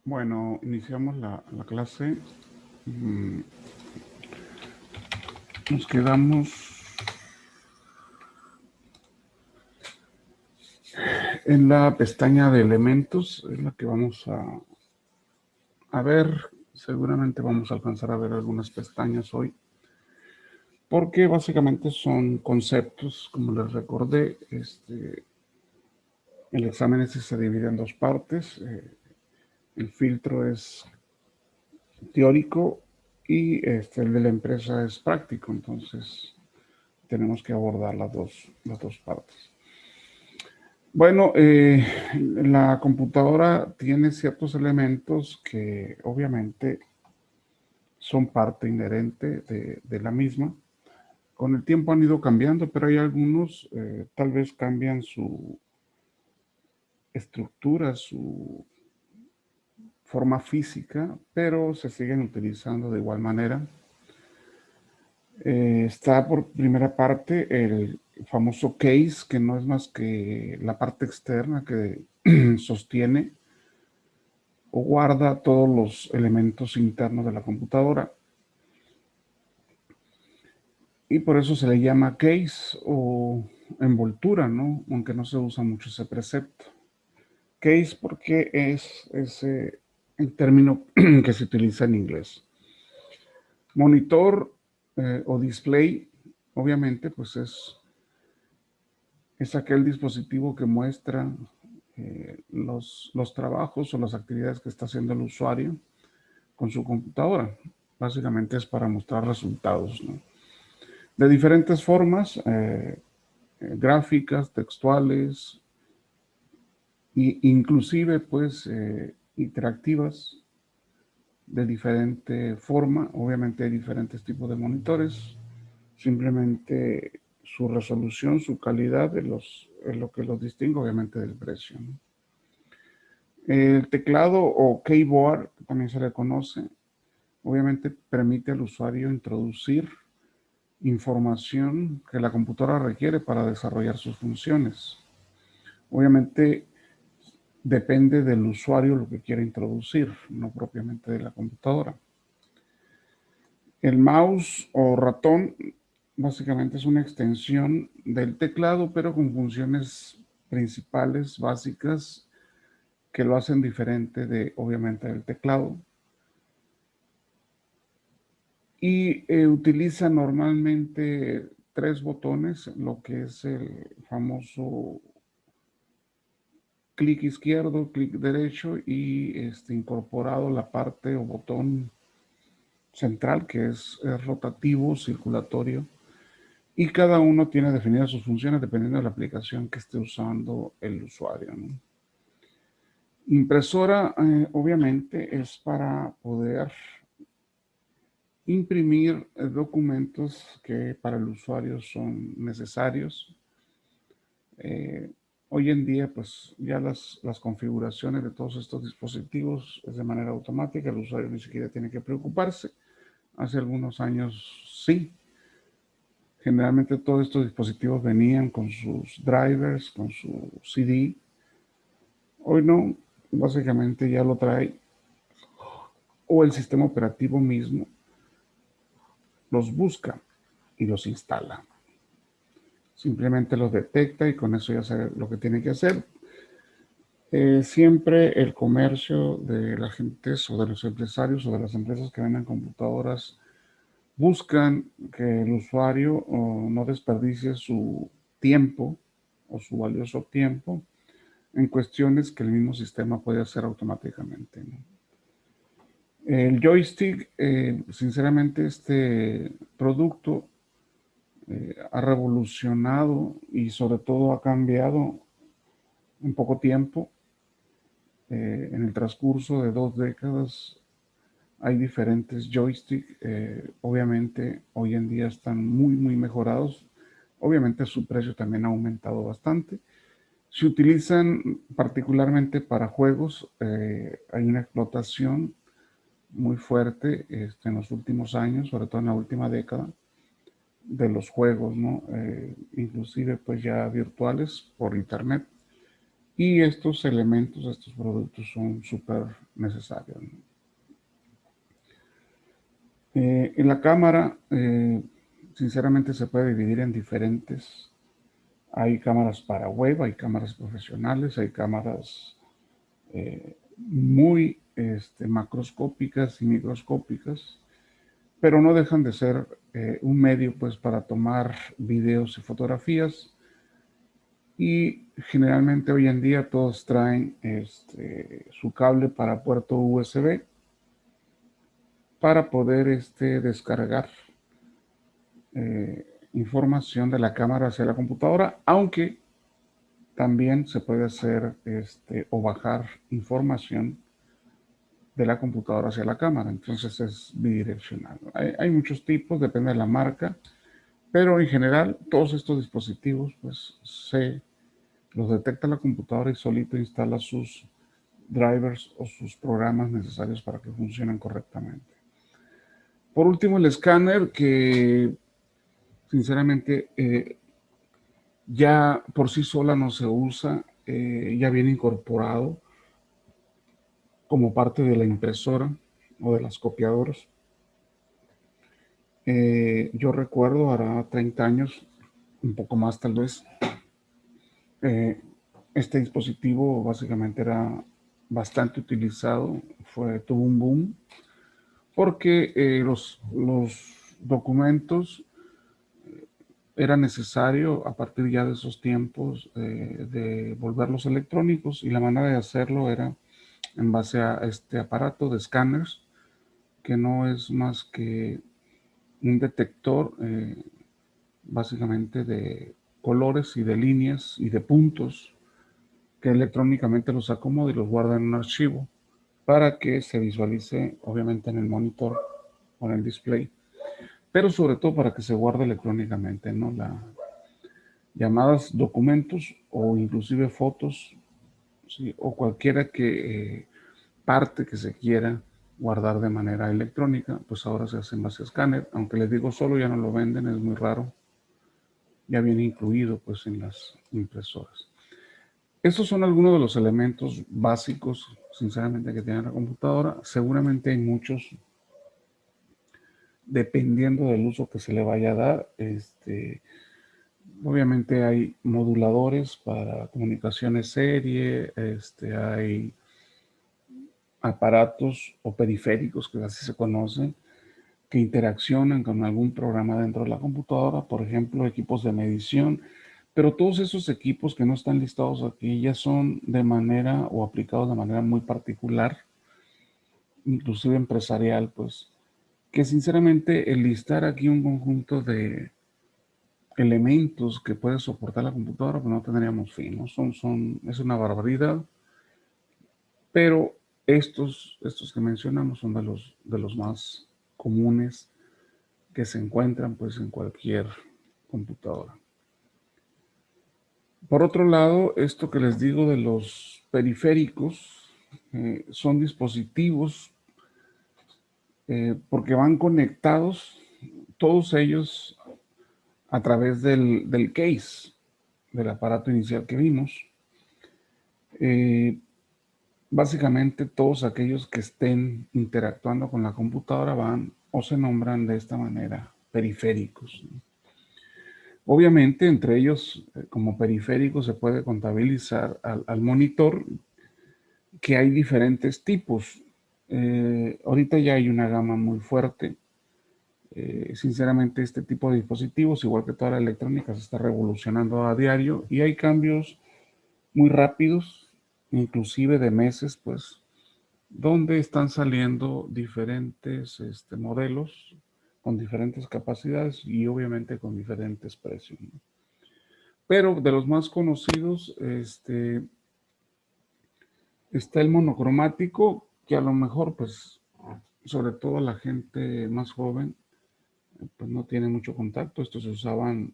Bueno, iniciamos la clase. Nos quedamos en la pestaña de elementos, es la que vamos a ver. Seguramente vamos a alcanzar a ver algunas pestañas hoy, porque básicamente son conceptos, como les recordé. El examen se divide en dos partes. El filtro es teórico y el de la empresa es práctico, entonces tenemos que abordar las dos partes. Bueno, la computadora tiene ciertos elementos que obviamente son parte inherente de la misma. Con el tiempo han ido cambiando, pero hay algunos, tal vez cambian su estructura, su forma física, pero se siguen utilizando de igual manera. Está por primera parte el famoso case, que no es más que la parte externa que sostiene o guarda todos los elementos internos de la computadora. Y por eso se le llama case o envoltura, ¿no? Aunque no se usa mucho ese precepto. Case porque es ese el término que se utiliza en inglés. Monitor o display, obviamente, pues es aquel dispositivo que muestra los trabajos o las actividades que está haciendo el usuario con su computadora. Básicamente es para mostrar resultados, ¿no? De diferentes formas, gráficas, textuales, e inclusive pues interactivas de diferente forma. Obviamente hay diferentes tipos de monitores. Simplemente su resolución, su calidad es lo que los distingue obviamente del precio, ¿no? El teclado o keyboard, también se le conoce, obviamente permite al usuario introducir información que la computadora requiere para desarrollar sus funciones. Obviamente depende del usuario lo que quiera introducir, no propiamente de la computadora. El mouse o ratón básicamente es una extensión del teclado, pero con funciones principales, básicas, que lo hacen diferente de, obviamente, del teclado. Y utiliza normalmente tres botones, lo que es el famoso clic izquierdo, clic derecho y incorporado la parte o botón central que es rotativo, circulatorio, y cada uno tiene definidas sus funciones dependiendo de la aplicación que esté usando el usuario, ¿no? Impresora, obviamente, es para poder imprimir documentos que para el usuario son necesarios. Hoy en día, pues ya las configuraciones de todos estos dispositivos es de manera automática, el usuario ni siquiera tiene que preocuparse. Hace algunos años sí. Generalmente todos estos dispositivos venían con sus drivers, con su CD. Hoy no, básicamente ya lo trae o el sistema operativo mismo los busca y los instala. Simplemente los detecta y con eso ya sabe lo que tiene que hacer. Siempre el comercio de la gente o de los empresarios o de las empresas que venden computadoras buscan que el usuario no desperdicie su tiempo o su valioso tiempo en cuestiones que el mismo sistema puede hacer automáticamente, ¿no? El joystick, sinceramente, este producto ha revolucionado y sobre todo ha cambiado en poco tiempo. En el transcurso de 2 décadas hay diferentes joysticks. Obviamente hoy en día están muy mejorados. Obviamente su precio también ha aumentado bastante. Se utilizan particularmente para juegos. Hay una explotación muy fuerte en los últimos años, sobre todo en la última década, de los juegos, ¿no? Inclusive pues ya virtuales por internet. Y estos elementos, estos productos son súper necesarios, ¿no? En la cámara, sinceramente, se puede dividir en diferentes. Hay cámaras para web, hay cámaras profesionales, hay cámaras muy macroscópicas y microscópicas, pero no dejan de ser un medio pues para tomar videos y fotografías, y generalmente hoy en día todos traen su cable para puerto USB para poder descargar información de la cámara hacia la computadora, aunque también se puede hacer o bajar información de la computadora hacia la cámara. Entonces es bidireccional. Hay muchos tipos, depende de la marca, pero en general todos estos dispositivos pues se los detecta la computadora y solito instala sus drivers o sus programas necesarios para que funcionen correctamente. Por último, el escáner, que sinceramente ya por sí sola no se usa, ya viene incorporado como parte de la impresora o de las copiadoras. Yo recuerdo, hará 30 años, un poco más tal vez, eh, este dispositivo básicamente era bastante utilizado, tuvo un boom, porque los documentos era necesario a partir ya de esos tiempos de volverlos electrónicos, y la manera de hacerlo era en base a este aparato de escáneres, que no es más que un detector básicamente de colores y de líneas y de puntos, que electrónicamente los acomoda y los guarda en un archivo para que se visualice obviamente en el monitor o en el display, pero sobre todo para que se guarde electrónicamente, ¿no? Llamadas, documentos o inclusive fotos, ¿sí? O cualquiera parte que se quiera guardar de manera electrónica, pues ahora se hace en base a escáner. Aunque les digo, solo ya no lo venden, es muy raro. Ya viene incluido pues en las impresoras. Estos son algunos de los elementos básicos, sinceramente, que tiene la computadora. Seguramente hay muchos, dependiendo del uso que se le vaya a dar. Obviamente hay moduladores para comunicaciones serie, hay aparatos o periféricos, que así se conocen, que interaccionan con algún programa dentro de la computadora, por ejemplo, equipos de medición, pero todos esos equipos que no están listados aquí ya son de manera o aplicados de manera muy particular, inclusive empresarial, pues, que sinceramente el listar aquí un conjunto de elementos que puede soportar la computadora, pues no tendríamos fin, ¿no? Es una barbaridad, pero estos que mencionamos son de los más comunes que se encuentran pues en cualquier computadora. Por otro lado, esto que les digo de los periféricos, son dispositivos porque van conectados todos ellos a través del case, del aparato inicial que vimos. Básicamente todos aquellos que estén interactuando con la computadora van o se nombran de esta manera periféricos, ¿no? Obviamente entre ellos como periféricos se puede contabilizar al monitor, que hay diferentes tipos. Ahorita ya hay una gama muy fuerte. Sinceramente este tipo de dispositivos, igual que toda la electrónica, se está revolucionando a diario y hay cambios muy rápidos, inclusive de meses, pues, donde están saliendo diferentes modelos con diferentes capacidades y obviamente con diferentes precios, ¿no? Pero de los más conocidos, está el monocromático, que a lo mejor, pues, sobre todo la gente más joven, pues no tiene mucho contacto. Estos se usaban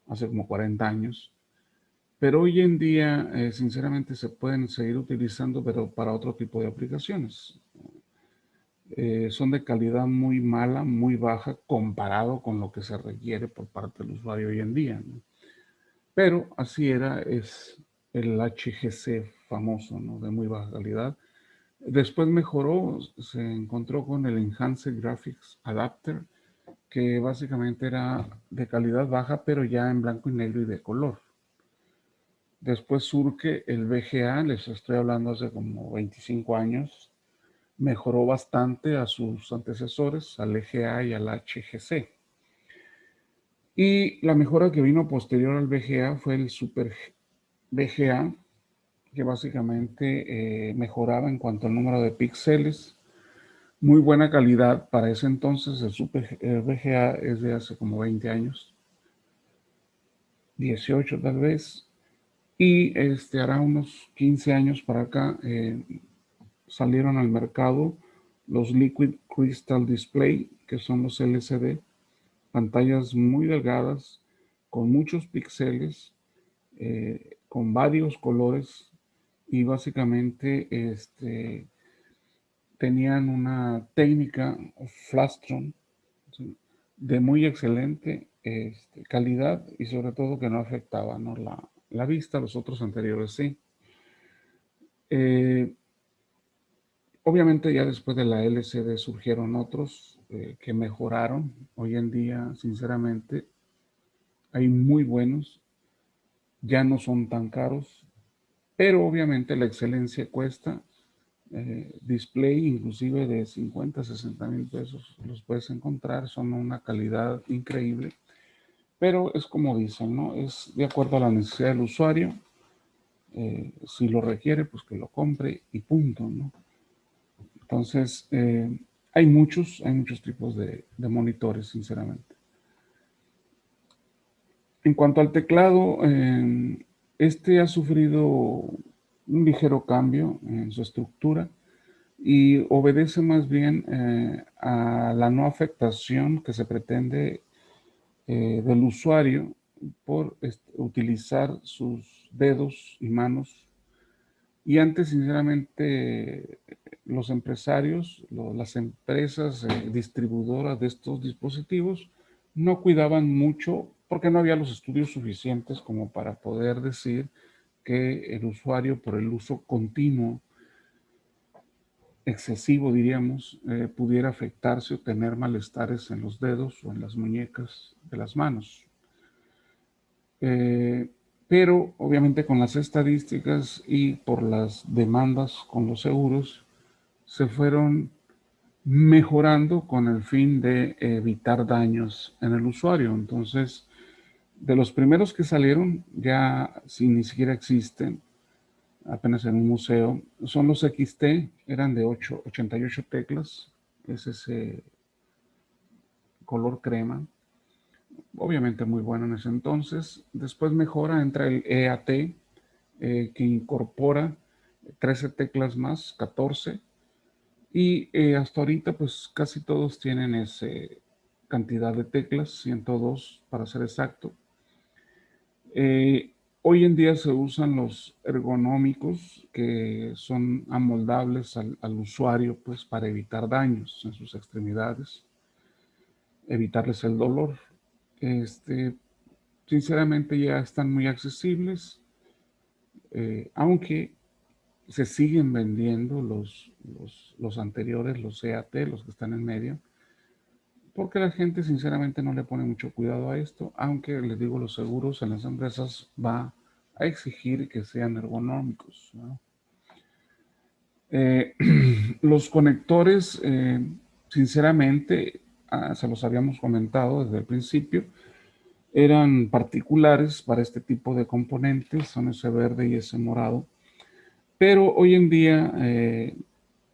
hace como 40 años. Pero hoy en día, sinceramente, se pueden seguir utilizando, pero para otro tipo de aplicaciones. Son de calidad muy mala, muy baja, comparado con lo que se requiere por parte del usuario hoy en día, ¿no? Pero así era, es el HGC famoso, ¿no? De muy baja calidad. Después mejoró, se encontró con el Enhanced Graphics Adapter, que básicamente era de calidad baja, pero ya en blanco y negro y de color. Después surge el VGA, les estoy hablando hace como 25 años, mejoró bastante a sus antecesores, al EGA y al HGC. Y la mejora que vino posterior al VGA fue el Super VGA, que básicamente mejoraba en cuanto al número de píxeles, muy buena calidad para ese entonces. El Super VGA es de hace como 20 años, 18 tal vez, y hará unos 15 años para acá salieron al mercado los Liquid Crystal Display, que son los LCD, pantallas muy delgadas, con muchos píxeles, con varios colores y básicamente tenían una técnica Flastron, ¿sí? De muy excelente calidad y sobre todo que no afectaba, ¿no? La vista, los otros anteriores sí. Eh, Obviamente ya después de la LCD surgieron otros que mejoraron. Hoy en día, sinceramente, hay muy buenos, ya no son tan caros, pero obviamente la excelencia cuesta. Display inclusive de 50, 60 mil pesos los puedes encontrar, son una calidad increíble, pero es como dicen, ¿no? Es de acuerdo a la necesidad del usuario. Si lo requiere, pues que lo compre y punto, ¿no? Entonces, hay muchos tipos de monitores, sinceramente. En cuanto al teclado, este ha sufrido un ligero cambio en su estructura y obedece más bien a la no afectación que se pretende del usuario por utilizar sus dedos y manos. Y antes, sinceramente, los empresarios, las empresas distribuidoras de estos dispositivos no cuidaban mucho porque no había los estudios suficientes como para poder decir que el usuario por el uso continuo, excesivo diríamos, pudiera afectarse o tener malestares en los dedos o en las muñecas de las manos. Eh, pero obviamente con las estadísticas y por las demandas con los seguros, se fueron mejorando con el fin de evitar daños en el usuario. Entonces, de los primeros que salieron, ya si ni siquiera existen, apenas en un museo, son los XT, eran de 88 teclas, es ese color crema, obviamente muy bueno en ese entonces. Después mejora, entra el EAT, que incorpora 13 teclas más, 14. Y hasta ahorita, pues casi todos tienen esa cantidad de teclas, 102 para ser exacto. Hoy en día se usan los ergonómicos, que son amoldables al usuario, pues para evitar daños en sus extremidades, evitarles el dolor. Este, Sinceramente ya están muy accesibles, aunque se siguen vendiendo los anteriores, los CAT, los que están en medio, porque la gente sinceramente no le pone mucho cuidado a esto, aunque les digo, los seguros en las empresas va a exigir que sean ergonómicos, ¿no? Eh, los conectores, sinceramente, se los habíamos comentado desde el principio, eran particulares para este tipo de componentes, son ese verde y ese morado. Pero hoy en día,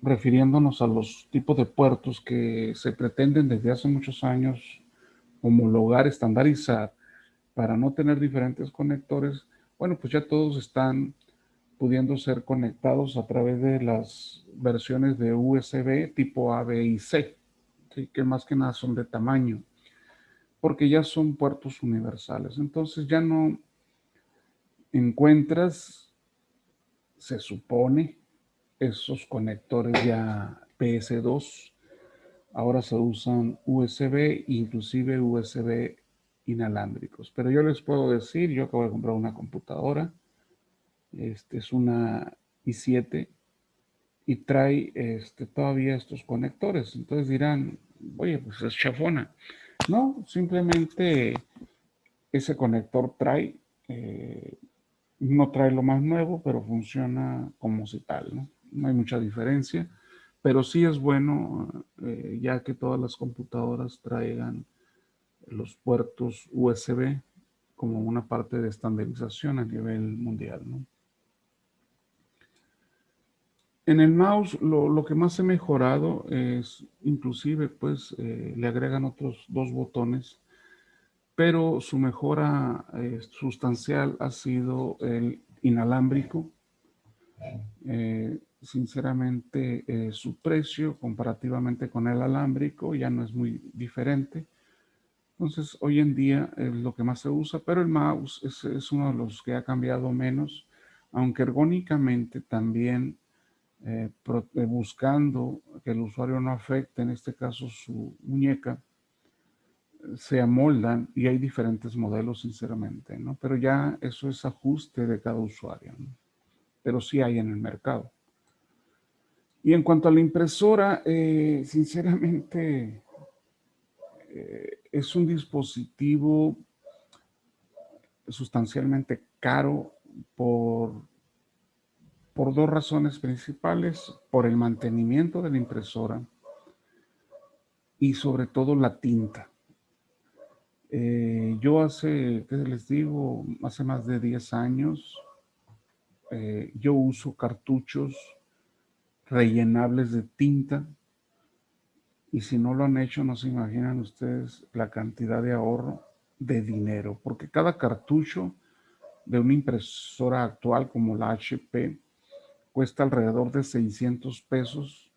refiriéndonos a los tipos de puertos que se pretenden desde hace muchos años homologar, estandarizar, para no tener diferentes conectores, bueno, pues ya todos están pudiendo ser conectados a través de las versiones de USB tipo A, B y C, ¿sí? Que más que nada son de tamaño, porque ya son puertos universales. Entonces ya no encuentras, se supone, esos conectores ya PS2. Ahora se usan USB, inclusive USB inalámbricos. Pero yo les puedo decir, yo acabo de comprar una computadora Es una i7 y trae todavía estos conectores. Entonces dirán, oye, pues es chafona. No, simplemente ese conector trae, no trae lo más nuevo, pero funciona como si tal, ¿no? No hay mucha diferencia, pero sí es bueno, ya que todas las computadoras traigan los puertos USB como una parte de estandarización a nivel mundial, ¿no? En el mouse lo que más he mejorado es, inclusive, pues le agregan otros dos botones, pero su mejora sustancial ha sido el inalámbrico. Sinceramente, su precio comparativamente con el alámbrico ya no es muy diferente. Entonces, hoy en día es lo que más se usa, pero el mouse es uno de los que ha cambiado menos, aunque ergónicamente también buscando que el usuario no afecte, en este caso su muñeca, se amoldan y hay diferentes modelos, sinceramente, ¿no? Pero ya eso es ajuste de cada usuario, ¿no? Pero sí hay en el mercado. Y en cuanto a la impresora, sinceramente, es un dispositivo sustancialmente caro por, por dos razones principales, por el mantenimiento de la impresora y sobre todo la tinta. Yo hace, ¿qué les digo? Hace más de 10 años, yo uso cartuchos rellenables de tinta y si no lo han hecho, no se imaginan ustedes la cantidad de ahorro de dinero, porque cada cartucho de una impresora actual como la HP cuesta alrededor de 600 pesos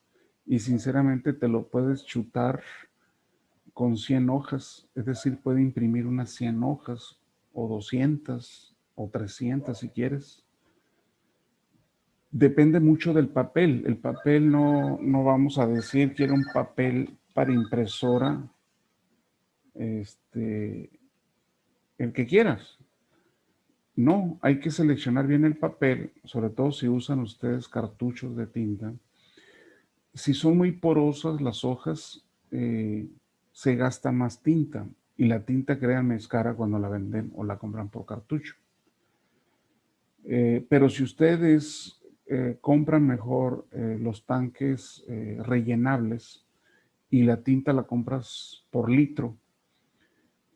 y sinceramente te lo puedes chutar con 100 hojas, es decir, puede imprimir unas 100 hojas o 200 o 300 si quieres. Depende mucho del papel. El papel no vamos a decir quiero un papel para impresora, el que quieras. No, hay que seleccionar bien el papel, sobre todo si usan ustedes cartuchos de tinta. Si son muy porosas las hojas, se gasta más tinta y la tinta, créanme, es cara cuando la venden o la compran por cartucho. Pero si ustedes compran mejor los tanques rellenables y la tinta la compras por litro,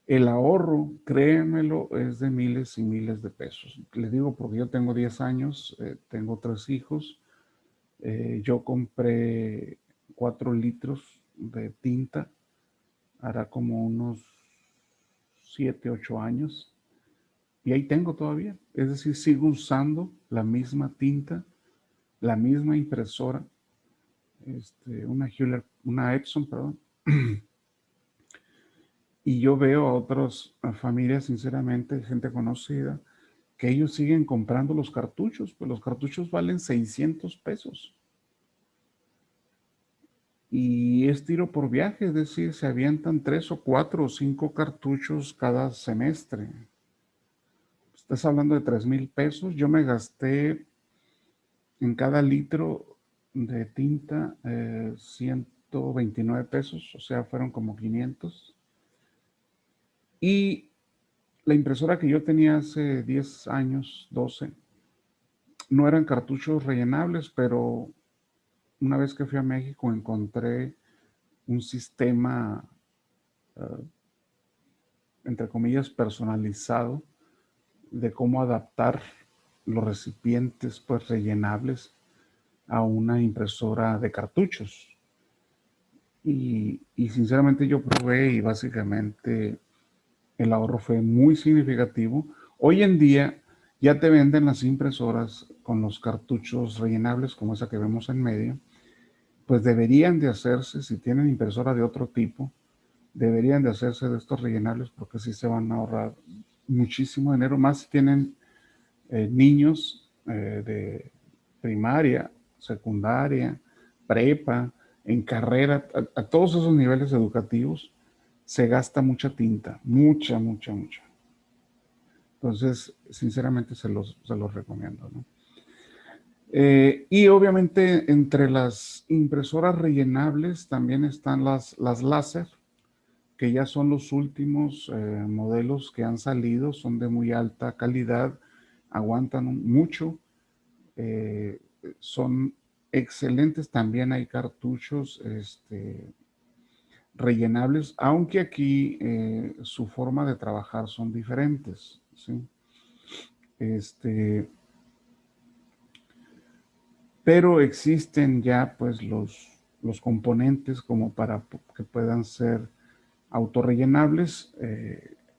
el ahorro, créanmelo, es de miles y miles de pesos. Les digo porque yo tengo 10 años, tengo 3 hijos, yo compré 4 litros de tinta, hará como unos 7, 8 años, y ahí tengo todavía. Es decir, sigo usando la misma tinta, la misma impresora, una Epson, perdón. Y yo veo a otras familias, sinceramente, gente conocida, que ellos siguen comprando los cartuchos, pues los cartuchos valen 600 pesos. Y es tiro por viaje, es decir, se avientan 3 o 4 o 5 cartuchos cada semestre. Estás hablando de 3,000 pesos. Yo me gasté en cada litro de tinta 129 pesos, o sea, fueron como 500. Y la impresora que yo tenía hace 10 años, 12, no eran cartuchos rellenables, pero una vez que fui a México encontré un sistema, uh, entre comillas, personalizado de cómo adaptar los recipientes pues rellenables a una impresora de cartuchos. Y sinceramente yo probé y básicamente el ahorro fue muy significativo. Hoy en día ya te venden las impresoras con los cartuchos rellenables como esa que vemos en medio. Pues deberían de hacerse, si tienen impresora de otro tipo, deberían de hacerse de estos rellenables porque sí se van a ahorrar muchísimo dinero, más si tienen niños de primaria, secundaria, prepa, en carrera, a todos esos niveles educativos se gasta mucha tinta, mucha, mucha, mucha. Entonces, sinceramente se los recomiendo, ¿no? Y obviamente entre las impresoras rellenables también están las láser, que ya son los últimos modelos que han salido, son de muy alta calidad, aguantan mucho, eh, son excelentes. También hay cartuchos rellenables, aunque aquí su forma de trabajar son diferentes, ¿sí? Pero existen ya pues los componentes como para que puedan ser autorrellenables.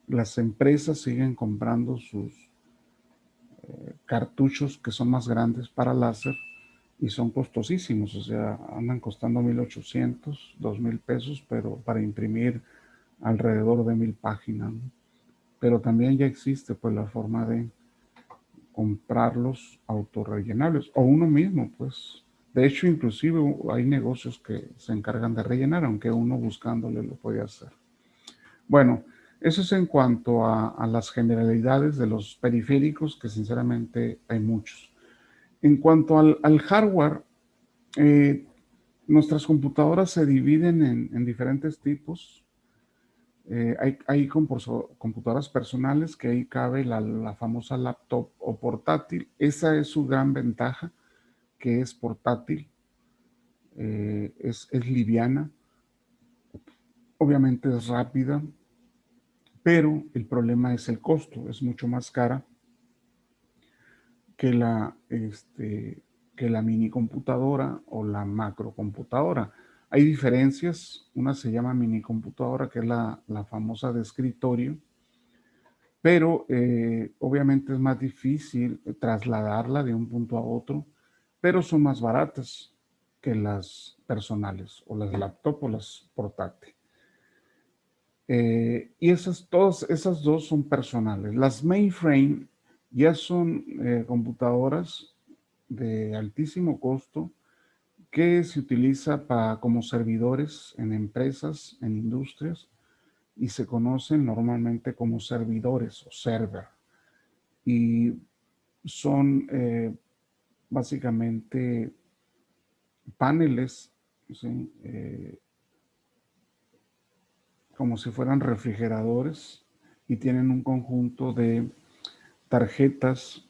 Las empresas siguen comprando sus cartuchos que son más grandes para láser y son costosísimos, o sea, andan costando 1,800, 2,000 pesos, pero para imprimir alrededor de 1,000 páginas, ¿no? Pero también ya existe pues la forma de comprarlos autorrellenables o uno mismo, pues. De hecho, inclusive hay negocios que se encargan de rellenar, aunque uno buscándole lo puede hacer. Bueno, eso es en cuanto a las generalidades de los periféricos, que sinceramente hay muchos. En cuanto al hardware, eh, nuestras computadoras se dividen en diferentes tipos. Hay computadoras personales, que ahí cabe la famosa laptop o portátil. Esa es su gran ventaja, que es portátil, es liviana, obviamente es rápida, pero el problema es el costo, es mucho más cara que la mini computadora o la macro computadora. Hay diferencias, una se llama mini computadora, que es la famosa de escritorio, pero obviamente es más difícil trasladarla de un punto a otro, pero son más baratas que las personales o las laptop o las portátiles. Y todas esas dos son personales. Las mainframe ya son computadoras de altísimo costo que se utiliza como servidores en empresas, en industrias, y se conocen normalmente como servidores o server. Y son básicamente paneles, ¿sí? Como si fueran refrigeradores, y tienen un conjunto de tarjetas,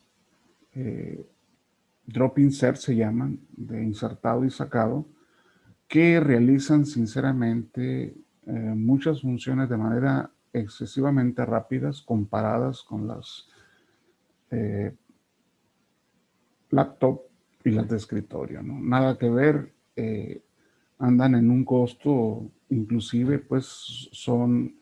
drop insert se llaman, de insertado y sacado, que realizan sinceramente muchas funciones de manera excesivamente rápidas comparadas con las eh, laptop y las de escritorio, ¿no? Nada que ver, andan en un costo, inclusive pues son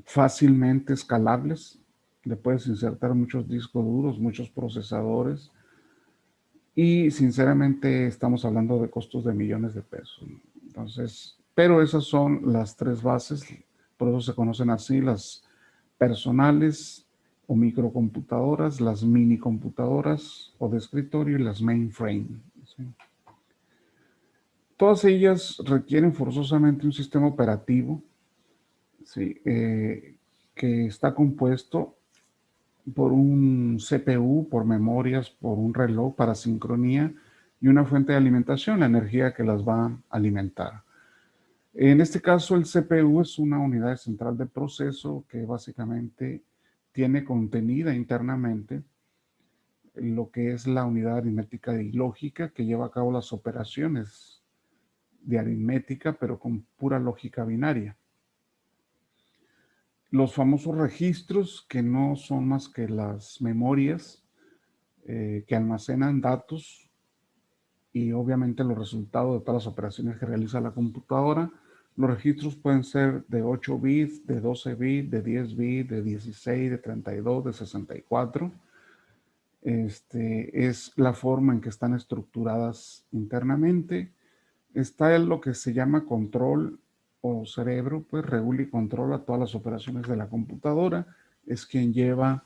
fácilmente escalables. Le puedes insertar muchos discos duros, muchos procesadores, y sinceramente estamos hablando de costos de millones de pesos. Entonces, pero esas son las tres bases, por eso se conocen así: las personales o microcomputadoras, las mini computadoras o de escritorio, y las mainframe, ¿sí? Todas ellas requieren forzosamente un sistema operativo, ¿sí? Que está compuesto por un CPU, por memorias, por un reloj para sincronía y una fuente de alimentación, la energía que las va a alimentar. En este caso, el CPU es una unidad central de proceso que básicamente tiene contenida internamente lo que es la unidad aritmética y lógica, que lleva a cabo las operaciones de aritmética, pero con pura lógica binaria. Los famosos registros, que no son más que las memorias que almacenan datos y obviamente los resultados de todas las operaciones que realiza la computadora. Los registros pueden ser de 8 bits, de 12 bits, de 10 bits, de 16, de 32, de 64. Es la forma en que están estructuradas internamente. Está lo que se llama control o cerebro, pues regula y controla todas las operaciones de la computadora. Es quien lleva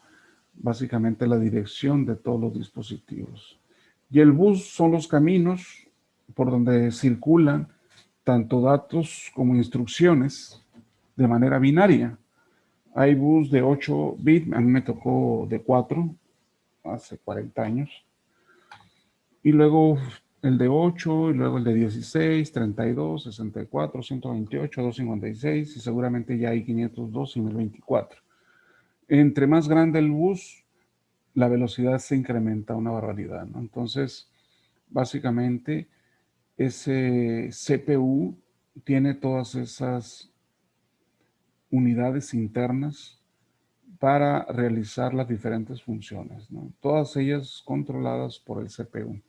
básicamente la dirección de todos los dispositivos. Y el bus son los caminos por donde circulan tanto datos como instrucciones de manera binaria. Hay bus de 8 bits, a mí me tocó de 4, hace 40 años. Y luego el de 8, y luego el de 16, 32, 64, 128, 256, y seguramente ya hay 502 y 1024. Entre más grande el bus, la velocidad se incrementa una barbaridad, ¿no? Entonces, básicamente, ese CPU tiene todas esas unidades internas para realizar las diferentes funciones, ¿no? Todas ellas controladas por el CPU.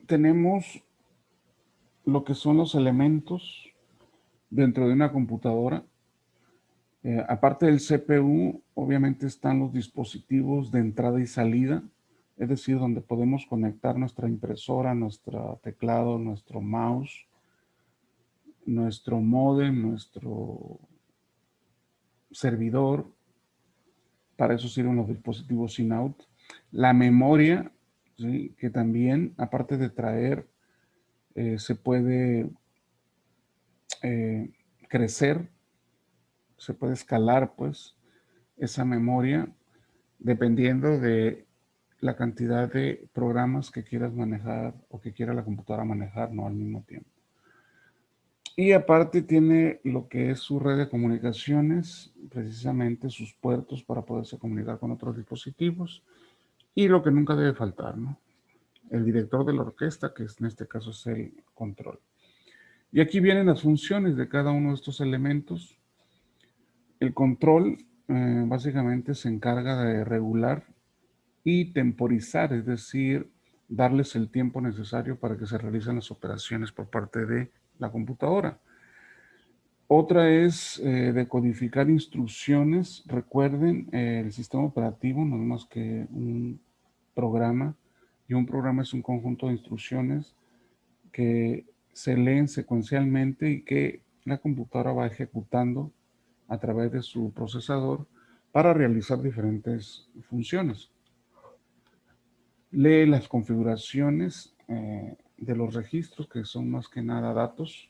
Tenemos lo que son los elementos dentro de una computadora. Aparte del CPU, obviamente están los dispositivos de entrada y salida, es decir, donde podemos conectar nuestra impresora, nuestro teclado, nuestro mouse, nuestro módem, nuestro servidor. Para eso sirven los dispositivos in-out. La memoria, ¿sí? Que también, aparte de traer, se puede crecer, se puede escalar, pues, esa memoria dependiendo de la cantidad de programas que quieras manejar o que quiera la computadora manejar, ¿no? Al mismo tiempo. Y aparte tiene lo que es su red de comunicaciones, precisamente sus puertos para poderse comunicar con otros dispositivos. Y lo que nunca debe faltar, ¿no? El director de la orquesta, que en este caso es el control. Y aquí vienen las funciones de cada uno de estos elementos. El control básicamente se encarga de regular y temporizar, es decir, darles el tiempo necesario para que se realicen las operaciones por parte de la computadora. Otra es decodificar instrucciones. Recuerden, el sistema operativo no es más que un programa, y un programa es un conjunto de instrucciones que se leen secuencialmente y que la computadora va ejecutando a través de su procesador para realizar diferentes funciones. Lee las configuraciones de los registros, que son más que nada datos,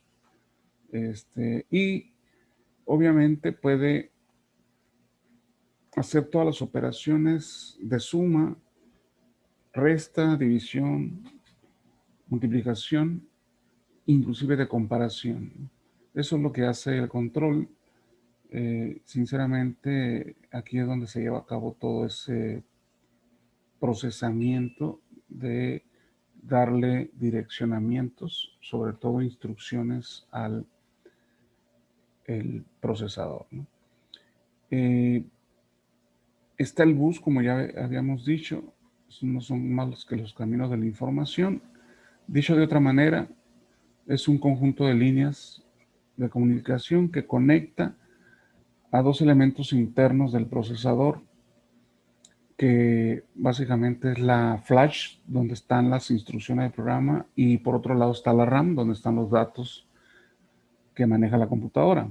y obviamente puede hacer todas las operaciones de suma, resta, división, multiplicación, inclusive de comparación. Eso es lo que hace el control. Sinceramente, aquí es donde se lleva a cabo todo ese procesamiento de darle direccionamientos, sobre todo instrucciones al el procesador, ¿no? Está el bus, como ya habíamos dicho, no son más que los caminos de la información. Dicho de otra manera, es un conjunto de líneas de comunicación que conecta a dos elementos internos del procesador, que básicamente es la flash, donde están las instrucciones del programa, y por otro lado está la RAM, donde están los datos que maneja la computadora.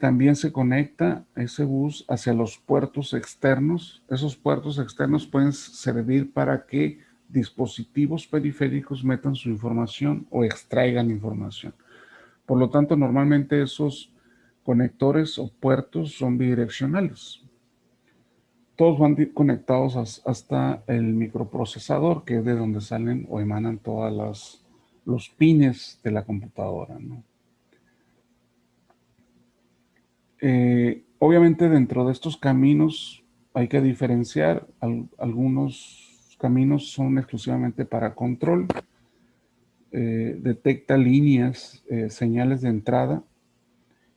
También se conecta ese bus hacia los puertos externos. Esos puertos externos pueden servir para que dispositivos periféricos metan su información o extraigan información. Por lo tanto, normalmente esos conectores o puertos son bidireccionales. Todos van conectados hasta el microprocesador, que es de donde salen o emanan todas los pines de la computadora, ¿no? Obviamente dentro de estos caminos hay que diferenciar. Algunos caminos son exclusivamente para control. Detecta líneas, señales de entrada,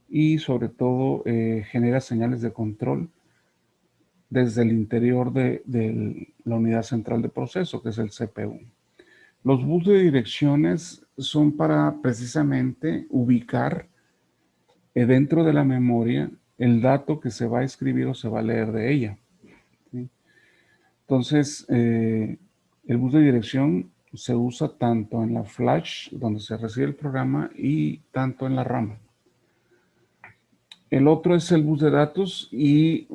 y sobre todo genera señales de control desde el interior de la unidad central de proceso, que es el CPU. Los buses de direcciones son para precisamente ubicar dentro de la memoria el dato que se va a escribir o se va a leer de ella, ¿sí? Entonces, el bus de dirección se usa tanto en la flash, donde se recibe el programa, y tanto en la RAM. El otro es el bus de datos, y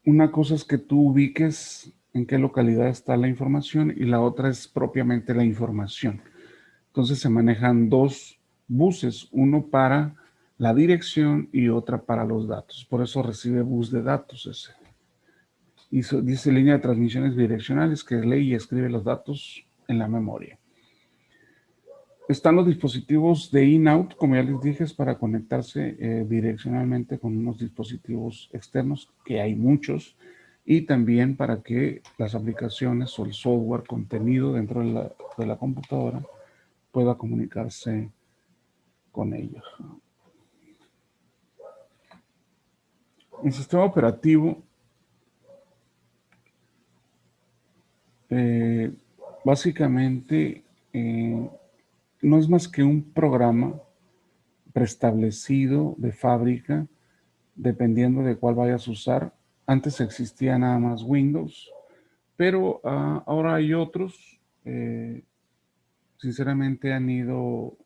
una cosa es que tú ubiques en qué localidad está la información, y la otra es propiamente la información. Entonces se manejan dos buses, uno para la dirección y otra para los datos. Por eso recibe bus de datos ese. Dice línea de transmisiones bidireccionales que lee y escribe los datos en la memoria. Están los dispositivos de in-out, como ya les dije, es para conectarse direccionalmente con unos dispositivos externos, que hay muchos, y también para que las aplicaciones o el software contenido dentro de la computadora pueda comunicarse con ellos. El sistema operativo básicamente no es más que un programa preestablecido de fábrica, dependiendo de cuál vayas a usar. Antes existía nada más Windows, pero ahora hay otros. Sinceramente han ido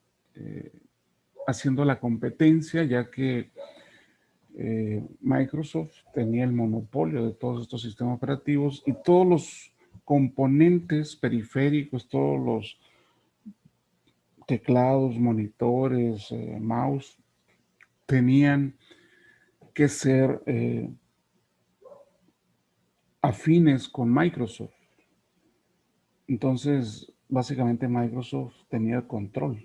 haciendo la competencia, ya que Microsoft tenía el monopolio de todos estos sistemas operativos y todos los componentes periféricos, todos los teclados, monitores, mouse, tenían que ser afines con Microsoft. Entonces, básicamente Microsoft tenía el control.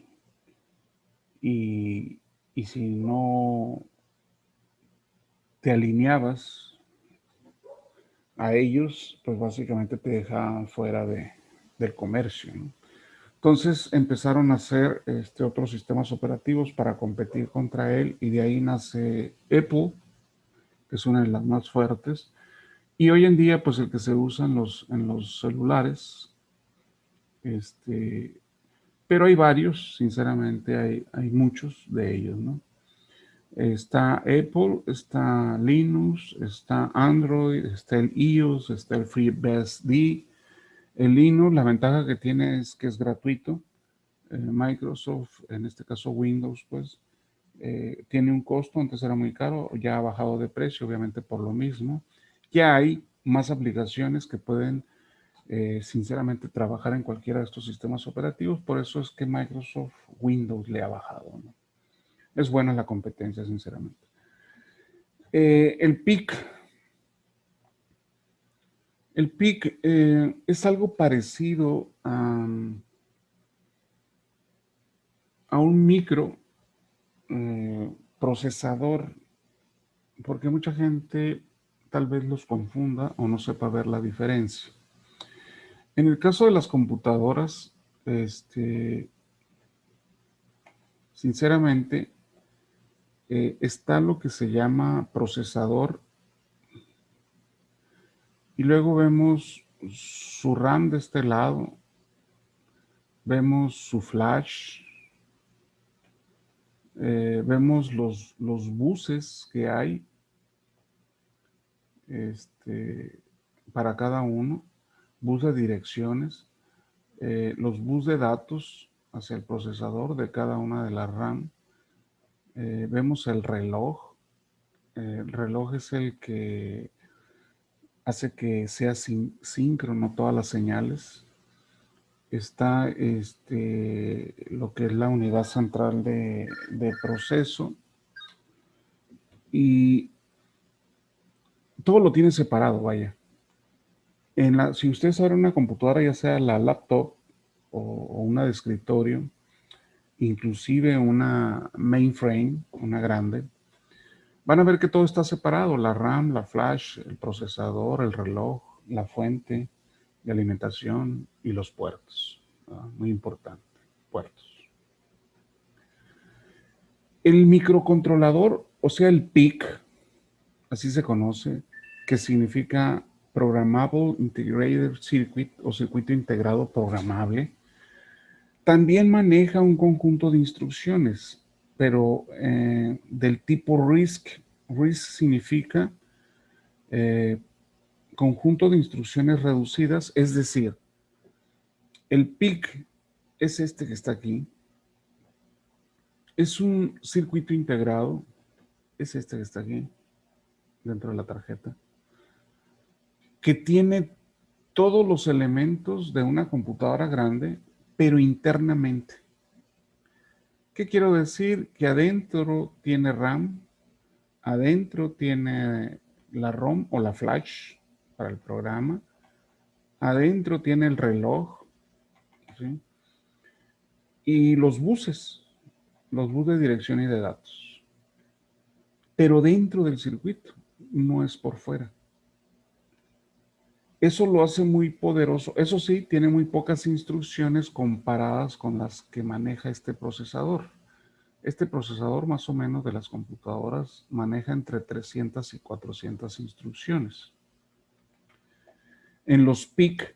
Y si no te alineabas a ellos, pues básicamente te dejaban fuera del comercio, ¿no? Entonces empezaron a hacer otros sistemas operativos para competir contra él y de ahí nace Apple, que es una de las más fuertes. Y hoy en día, pues el que se usa en los celulares, pero hay varios, sinceramente, hay muchos de ellos, ¿no? Está Apple, está Linux, está Android, está el iOS, está el FreeBSD. El Linux, la ventaja que tiene es que es gratuito. Microsoft, en este caso Windows, pues tiene un costo, antes era muy caro, ya ha bajado de precio, obviamente por lo mismo. Ya hay más aplicaciones que pueden, sinceramente, trabajar en cualquiera de estos sistemas operativos, por eso es que Microsoft Windows le ha bajado, ¿no? Es buena la competencia, sinceramente. El PIC. El PIC es algo parecido a un micro procesador, porque mucha gente tal vez los confunda o no sepa ver la diferencia. En el caso de las computadoras, sinceramente, está lo que se llama procesador y luego vemos su RAM de este lado, vemos su flash, vemos los buses que hay para cada uno, bus de direcciones, los bus de datos hacia el procesador de cada una de las RAM. Vemos el reloj. El reloj es el que hace que sea síncrono todas las señales. Está lo que es la unidad central de proceso y todo lo tiene separado, vaya. Si ustedes abren una computadora, ya sea la laptop o una de escritorio, inclusive una mainframe, una grande, van a ver que todo está separado: la RAM, la flash, el procesador, el reloj, la fuente de alimentación y los puertos. Muy importante, puertos. El microcontrolador, o sea, el PIC, así se conoce, que significa Programmable Integrated Circuit o circuito integrado programable, también maneja un conjunto de instrucciones, pero del tipo RISC. RISC significa conjunto de instrucciones reducidas, es decir, el PIC es este que está aquí, es un circuito integrado, es este que está aquí, dentro de la tarjeta, que tiene todos los elementos de una computadora grande, pero internamente. ¿Qué quiero decir? Que adentro tiene RAM, adentro tiene la ROM o la flash para el programa, adentro tiene el reloj, ¿sí? Y los buses de dirección y de datos. Pero dentro del circuito, no es por fuera. Eso lo hace muy poderoso. Eso sí, tiene muy pocas instrucciones comparadas con las que maneja este procesador. Este procesador, más o menos, de las computadoras, maneja entre 300 y 400 instrucciones. En los PIC,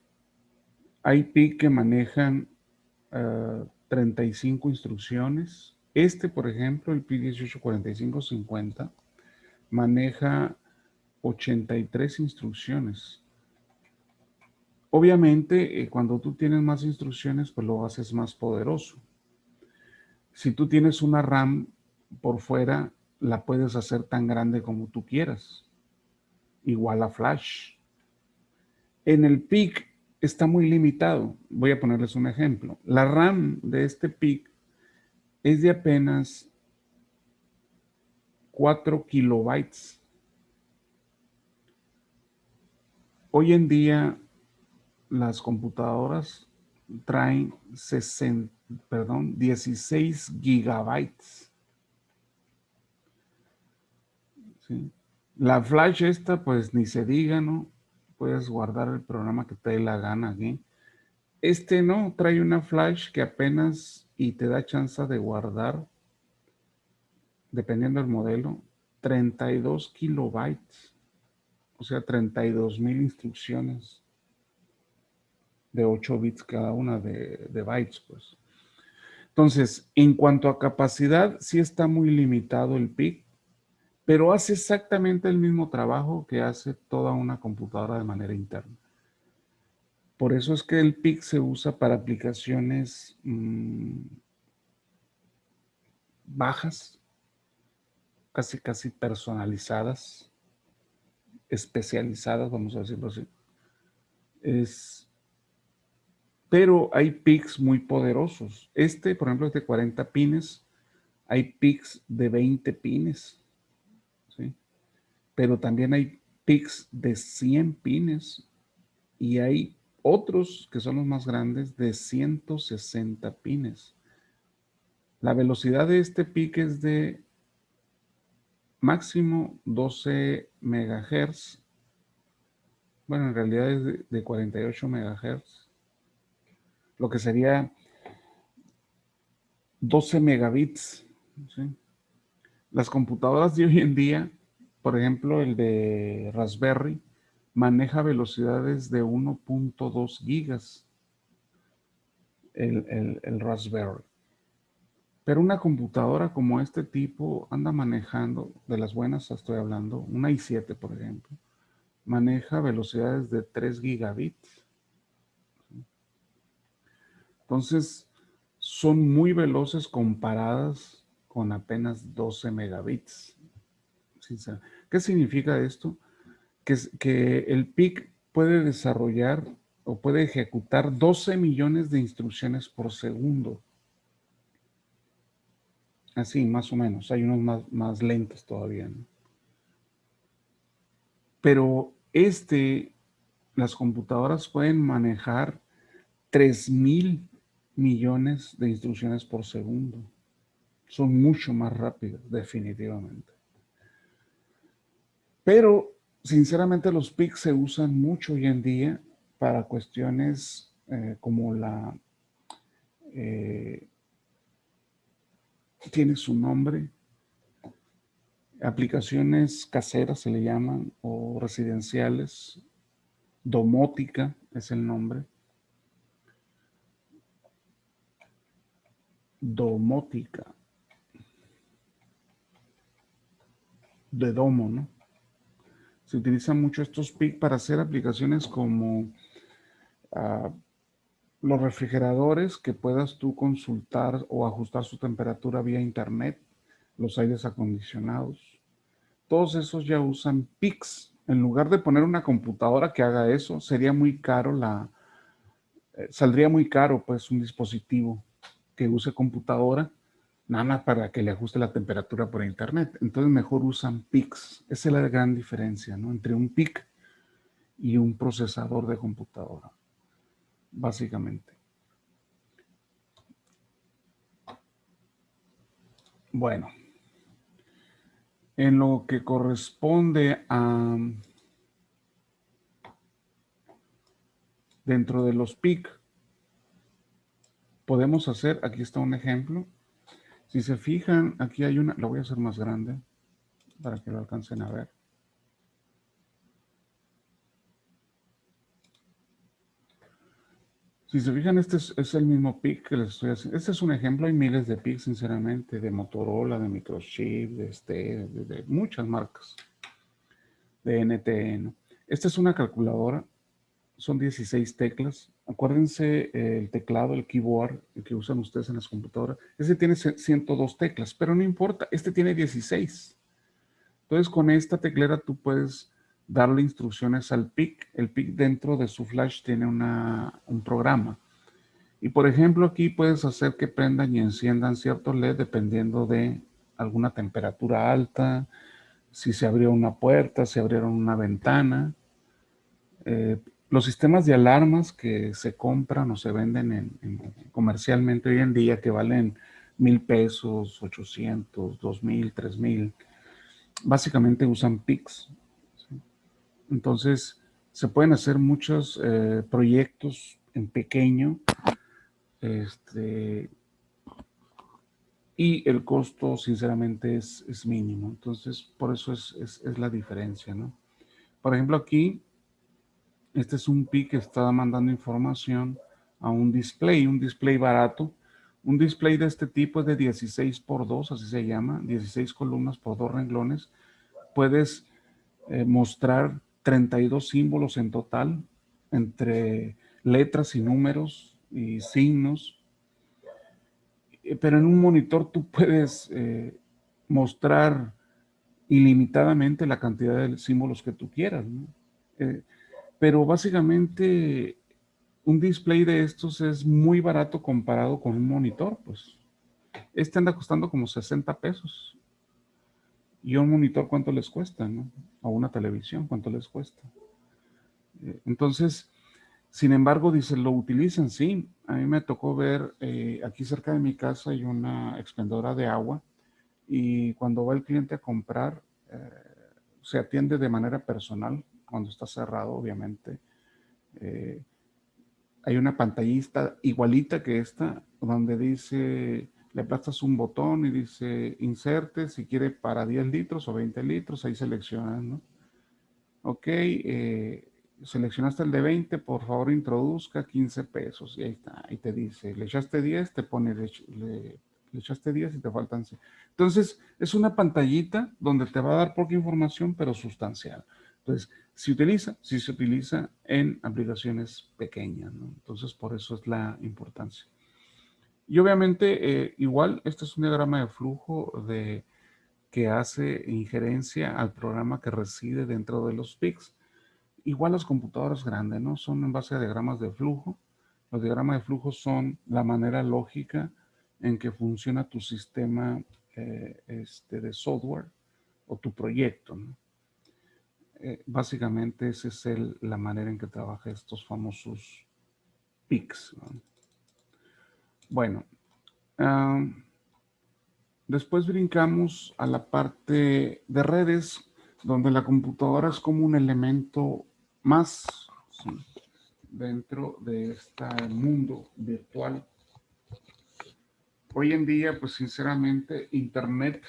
hay PIC que manejan 35 instrucciones. Este, por ejemplo, el PIC 184550, maneja 83 instrucciones. Obviamente, cuando tú tienes más instrucciones, pues lo haces más poderoso. Si tú tienes una RAM por fuera, la puedes hacer tan grande como tú quieras. Igual a flash. En el PIC está muy limitado. Voy a ponerles un ejemplo. La RAM de este PIC es de apenas 4 kilobytes. Hoy en día las computadoras traen 16 gigabytes. ¿Sí? La flash esta, pues ni se diga, ¿no? Puedes guardar el programa que te dé la gana aquí. Este no, trae una flash que apenas y te da chance de guardar, dependiendo del modelo, 32 kilobytes. O sea, 32,000 instrucciones de 8 bits cada una de bytes, pues. Entonces, en cuanto a capacidad, sí está muy limitado el PIC, pero hace exactamente el mismo trabajo que hace toda una computadora de manera interna. Por eso es que el PIC se usa para aplicaciones bajas, casi personalizadas, especializadas, vamos a decirlo así. Pero hay PICs muy poderosos. Este, por ejemplo, es de 40 pines. Hay PICs de 20 pines, ¿sí? Pero también hay PICs de 100 pines y hay otros que son los más grandes de 160 pines. La velocidad de este PIC es de máximo 12 megahertz. Bueno, en realidad es de 48 megahertz, lo que sería 12 megabits, ¿sí? Las computadoras de hoy en día, por ejemplo, el de Raspberry, maneja velocidades de 1.2 gigas, el Raspberry. Pero una computadora como este tipo anda manejando, de las buenas estoy hablando, una i7, por ejemplo, maneja velocidades de 3 gigabits. Entonces, son muy veloces comparadas con apenas 12 megabits. ¿Qué significa esto? Que el PIC puede desarrollar o puede ejecutar 12 millones de instrucciones por segundo. Así, más o menos. Hay unos más lentos todavía, ¿no? Pero las computadoras pueden manejar 3,000 millones de instrucciones por segundo. Son mucho más rápidas, definitivamente. Pero, sinceramente, los PIC se usan mucho hoy en día para cuestiones como tiene su nombre, aplicaciones caseras se le llaman, o residenciales, domótica es el nombre, domótica, de domo, ¿no? Se utilizan mucho estos PIC para hacer aplicaciones como los refrigeradores, que puedas tú consultar o ajustar su temperatura vía internet, los aires acondicionados. Todos esos ya usan PICs. En lugar de poner una computadora que haga eso, sería muy caro saldría muy caro pues un dispositivo que use computadora. nada más para que le ajuste la temperatura por internet. Entonces mejor usan PICs. Esa es la gran diferencia, ¿no? Entre un PIC y un procesador de computadora, básicamente. Bueno, en lo que corresponde a dentro de los PIC, podemos hacer, aquí está un ejemplo. Si se fijan, aquí hay una, lo voy a hacer más grande para que lo alcancen a ver. Si se fijan, este es el mismo PIC que les estoy haciendo. Este es un ejemplo, hay miles de PIC, sinceramente, de Motorola, de Microchip, de muchas marcas, de NTE, ¿no? Esta es una calculadora, son 16 teclas. Acuérdense el teclado, el keyboard que usan ustedes en las computadoras. Ese tiene 102 teclas, pero no importa, este tiene 16. Entonces, con esta teclera tú puedes darle instrucciones al PIC. El PIC dentro de su flash tiene un programa. Y por ejemplo, aquí puedes hacer que prendan y enciendan ciertos LED dependiendo de alguna temperatura alta, si se abrió una puerta, si abrieron una ventana. Los sistemas de alarmas que se compran o se venden comercialmente hoy en día, que valen 1,000 pesos, 800, 2,000, 3,000, básicamente usan PICs. ¿Sí? Entonces, se pueden hacer muchos proyectos en pequeño, y el costo, sinceramente, es mínimo. Entonces, por eso es la diferencia, ¿no? Por ejemplo, aquí, este es un PIC que está mandando información a un display barato. Un display de este tipo es de 16 por 2, así se llama, 16 columnas por 2 renglones. Puedes mostrar 32 símbolos en total, entre letras y números y signos. Pero en un monitor tú puedes mostrar ilimitadamente la cantidad de símbolos que tú quieras, ¿no? Pero básicamente un display de estos es muy barato comparado con un monitor, pues. Este anda costando como 60 pesos. ¿Y un monitor cuánto les cuesta, no? O una televisión, ¿cuánto les cuesta? Entonces, sin embargo, dice, lo utilizan, sí. A mí me tocó ver, aquí cerca de mi casa hay una expendedora de agua y cuando va el cliente a comprar, se atiende de manera personal, cuando está cerrado, obviamente. Eh, Hay una pantallita igualita que esta, donde dice, le aplastas un botón y dice, inserte si quiere para 10 litros o 20 litros, ahí seleccionas, ¿no? Ok, seleccionaste el de 20, por favor introduzca 15 pesos. Y ahí está, ahí te dice, le echaste 10, te pone, le echaste 10 y te faltan 100. Entonces, es una pantallita donde te va a dar poca información, pero sustancial. Entonces, si se utiliza en aplicaciones pequeñas, ¿no? Entonces, por eso es la importancia. Y obviamente, igual, este es un diagrama de flujo que hace injerencia al programa que reside dentro de los PICs. Igual las computadoras grandes, ¿no? Son en base a diagramas de flujo. Los diagramas de flujo son la manera lógica en que funciona tu sistema de software o tu proyecto, ¿no? Básicamente esa es la manera en que trabaja estos famosos PICs, ¿no? Bueno, después brincamos a la parte de redes, donde la computadora es como un elemento más, ¿sí?, dentro de este mundo virtual. Hoy en día, pues sinceramente, Internet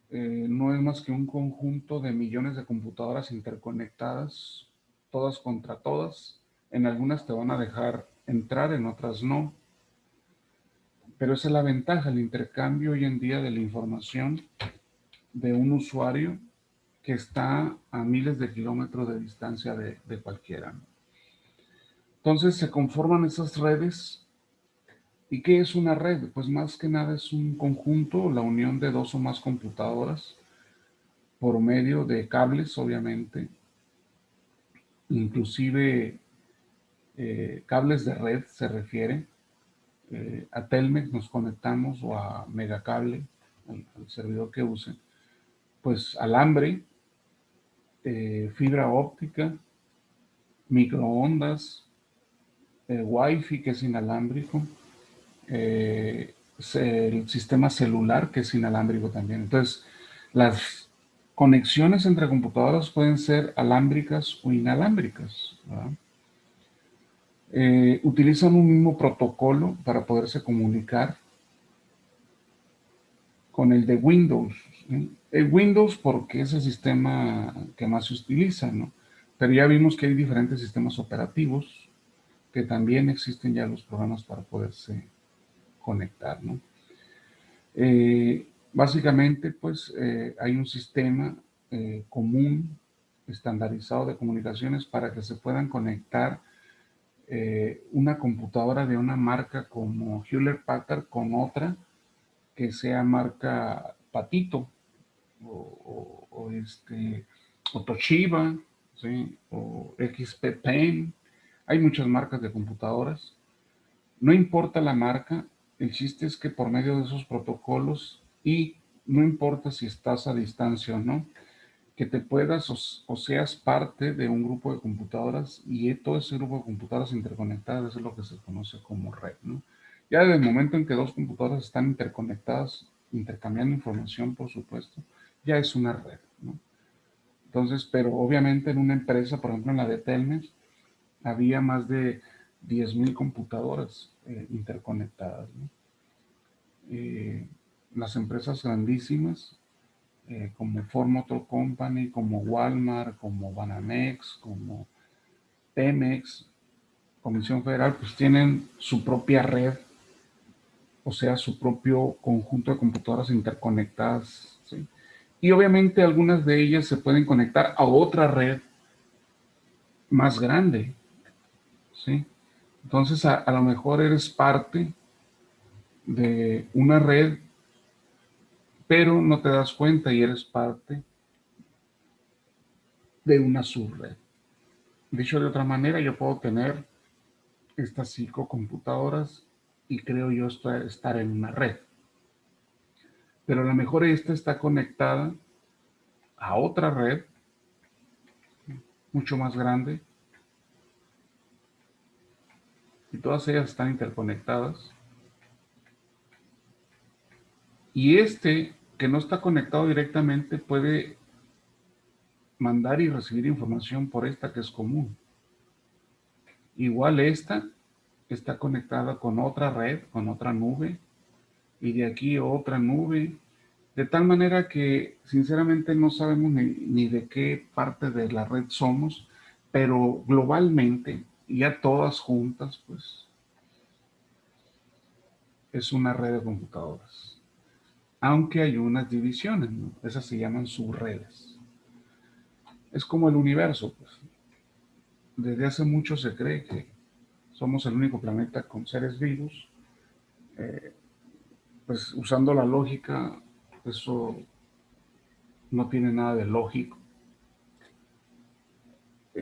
no es más que un conjunto de millones de computadoras interconectadas, todas contra todas. En algunas te van a dejar entrar, en otras no. Pero esa es la ventaja, el intercambio hoy en día de la información de un usuario que está a miles de kilómetros de distancia de cualquiera, ¿no? Entonces se conforman esas redes. ¿Y qué es una red? Pues más que nada es un conjunto, la unión de dos o más computadoras por medio de cables, obviamente, inclusive cables de red se refiere. a Telmex nos conectamos o a Megacable, al servidor que usen, pues alambre, fibra óptica, microondas, Wi-Fi que es inalámbrico, el sistema celular que es inalámbrico también. Entonces, las conexiones entre computadoras pueden ser alámbricas o inalámbricas, ¿verdad? Utilizan un mismo protocolo para poderse comunicar con el de Windows, ¿sí? El Windows porque es el sistema que más se utiliza, ¿no? Pero ya vimos que hay diferentes sistemas operativos que también existen ya los programas para poderse conectar, ¿no? Básicamente, pues hay un sistema común, estandarizado de comunicaciones para que se puedan conectar una computadora de una marca como Hewlett Packard con otra que sea marca Patito o Toshiba, ¿sí? O XP Pen. Hay muchas marcas de computadoras. No importa la marca, el chiste es que por medio de esos protocolos y no importa si estás a distancia o no, que te puedas o seas parte de un grupo de computadoras y todo ese grupo de computadoras interconectadas es lo que se conoce como red, ¿no? Ya desde el momento en que dos computadoras están interconectadas, intercambiando información, por supuesto, ya es una red, ¿no? Entonces, pero obviamente en una empresa, por ejemplo en la de Telmex, había más de 10.000 computadoras interconectadas, ¿no? Eh, las empresas grandísimas como Ford Motor Company, como Walmart, como Banamex, como Pemex, Comisión Federal, pues tienen su propia red, o sea, su propio conjunto de computadoras interconectadas, ¿sí? Y obviamente algunas de ellas se pueden conectar a otra red más grande, ¿sí? Entonces, a lo mejor eres parte de una red, pero no te das cuenta y eres parte de una subred. Dicho de otra manera, yo puedo tener estas 5 computadoras y creo yo estar en una red. Pero a lo mejor esta está conectada a otra red mucho más grande y todas ellas están interconectadas. Y este que no está conectado directamente puede mandar y recibir información por esta que es común. Igual esta está conectada con otra red, con otra nube, y de aquí otra nube, de tal manera que sinceramente no sabemos ni de qué parte de la red somos, pero globalmente, ya todas juntas, pues es una red de computadoras. Aunque hay unas divisiones, ¿no? Esas se llaman subredes. Es como el universo, pues. Desde hace mucho se cree que somos el único planeta con seres vivos. Pues usando la lógica, eso no tiene nada de lógico.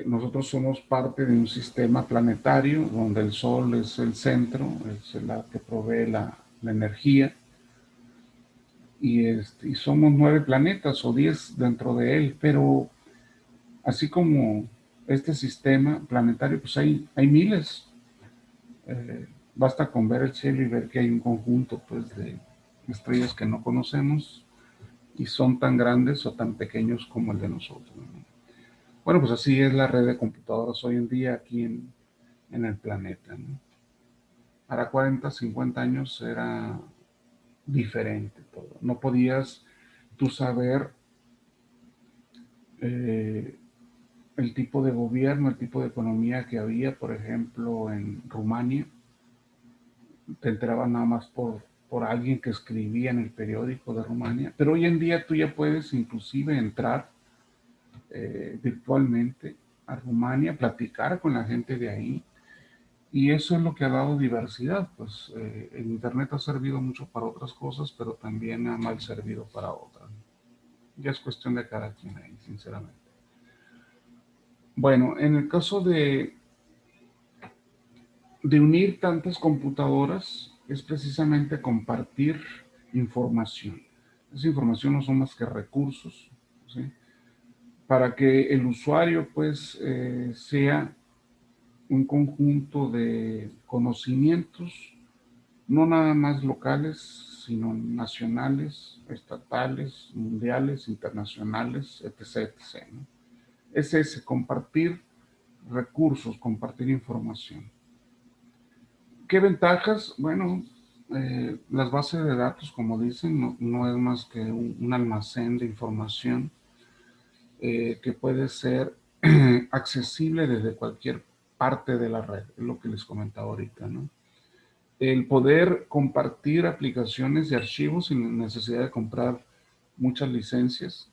Nosotros somos parte de un sistema planetario donde el Sol es el centro, es la que provee la energía, y somos 9 planetas o 10 dentro de él, pero así como este sistema planetario, pues hay miles. Basta con ver el cielo y ver que hay un conjunto pues, de estrellas que no conocemos y son tan grandes o tan pequeños como el de nosotros, ¿no? Bueno, pues así es la red de computadoras hoy en día aquí en el planeta, ¿no? Para 40, 50 años era diferente todo. No podías tú saber eh, el tipo de gobierno, el tipo de economía que había, por ejemplo, en Rumania. Te enterabas nada más por alguien que escribía en el periódico de Rumania. Pero hoy en día tú ya puedes inclusive entrar virtualmente a Rumania, platicar con la gente de ahí. Y eso es lo que ha dado diversidad, pues el Internet ha servido mucho para otras cosas, pero también ha mal servido para otras. Ya es cuestión de cada quien ahí, sinceramente. Bueno, en el caso de unir tantas computadoras, es precisamente compartir información. Esa información no son más que recursos, ¿sí? Para que el usuario pues sea un conjunto de conocimientos, no nada más locales, sino nacionales, estatales, mundiales, internacionales, etc. etc., ¿no? Es ese, compartir recursos, compartir información. ¿Qué ventajas? Bueno, las bases de datos, como dicen, no es más que un almacén de información que puede ser accesible desde cualquier parte de la red, es lo que les comentaba ahorita, ¿no? El poder compartir aplicaciones y archivos sin necesidad de comprar muchas licencias,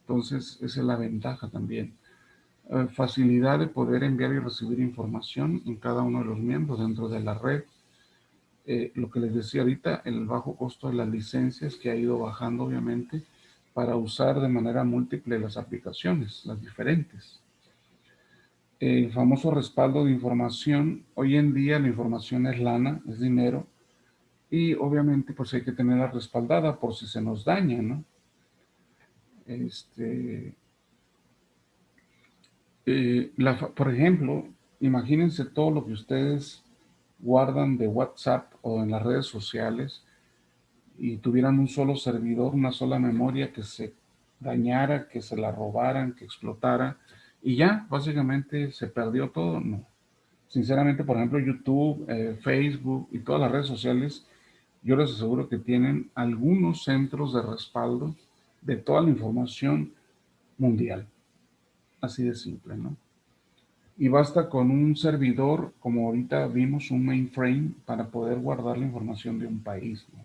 entonces esa es la ventaja también. Facilidad de poder enviar y recibir información en cada uno de los miembros dentro de la red. Lo que les decía ahorita, el bajo costo de las licencias que ha ido bajando obviamente para usar de manera múltiple las aplicaciones, las diferentes. El famoso respaldo de información. Hoy en día la información es lana, es dinero, y obviamente pues hay que tenerla respaldada por si se nos daña, ¿no? Por ejemplo, imagínense todo lo que ustedes guardan de WhatsApp o en las redes sociales y tuvieran un solo servidor, una sola memoria que se dañara, que se la robaran, que explotara y ya, básicamente se perdió todo. No. Sinceramente, por ejemplo, YouTube, Facebook y todas las redes sociales, yo les aseguro que tienen algunos centros de respaldo de toda la información mundial. Así de simple, ¿no? Y basta con un servidor, como ahorita vimos, un mainframe, para poder guardar la información de un país, ¿no?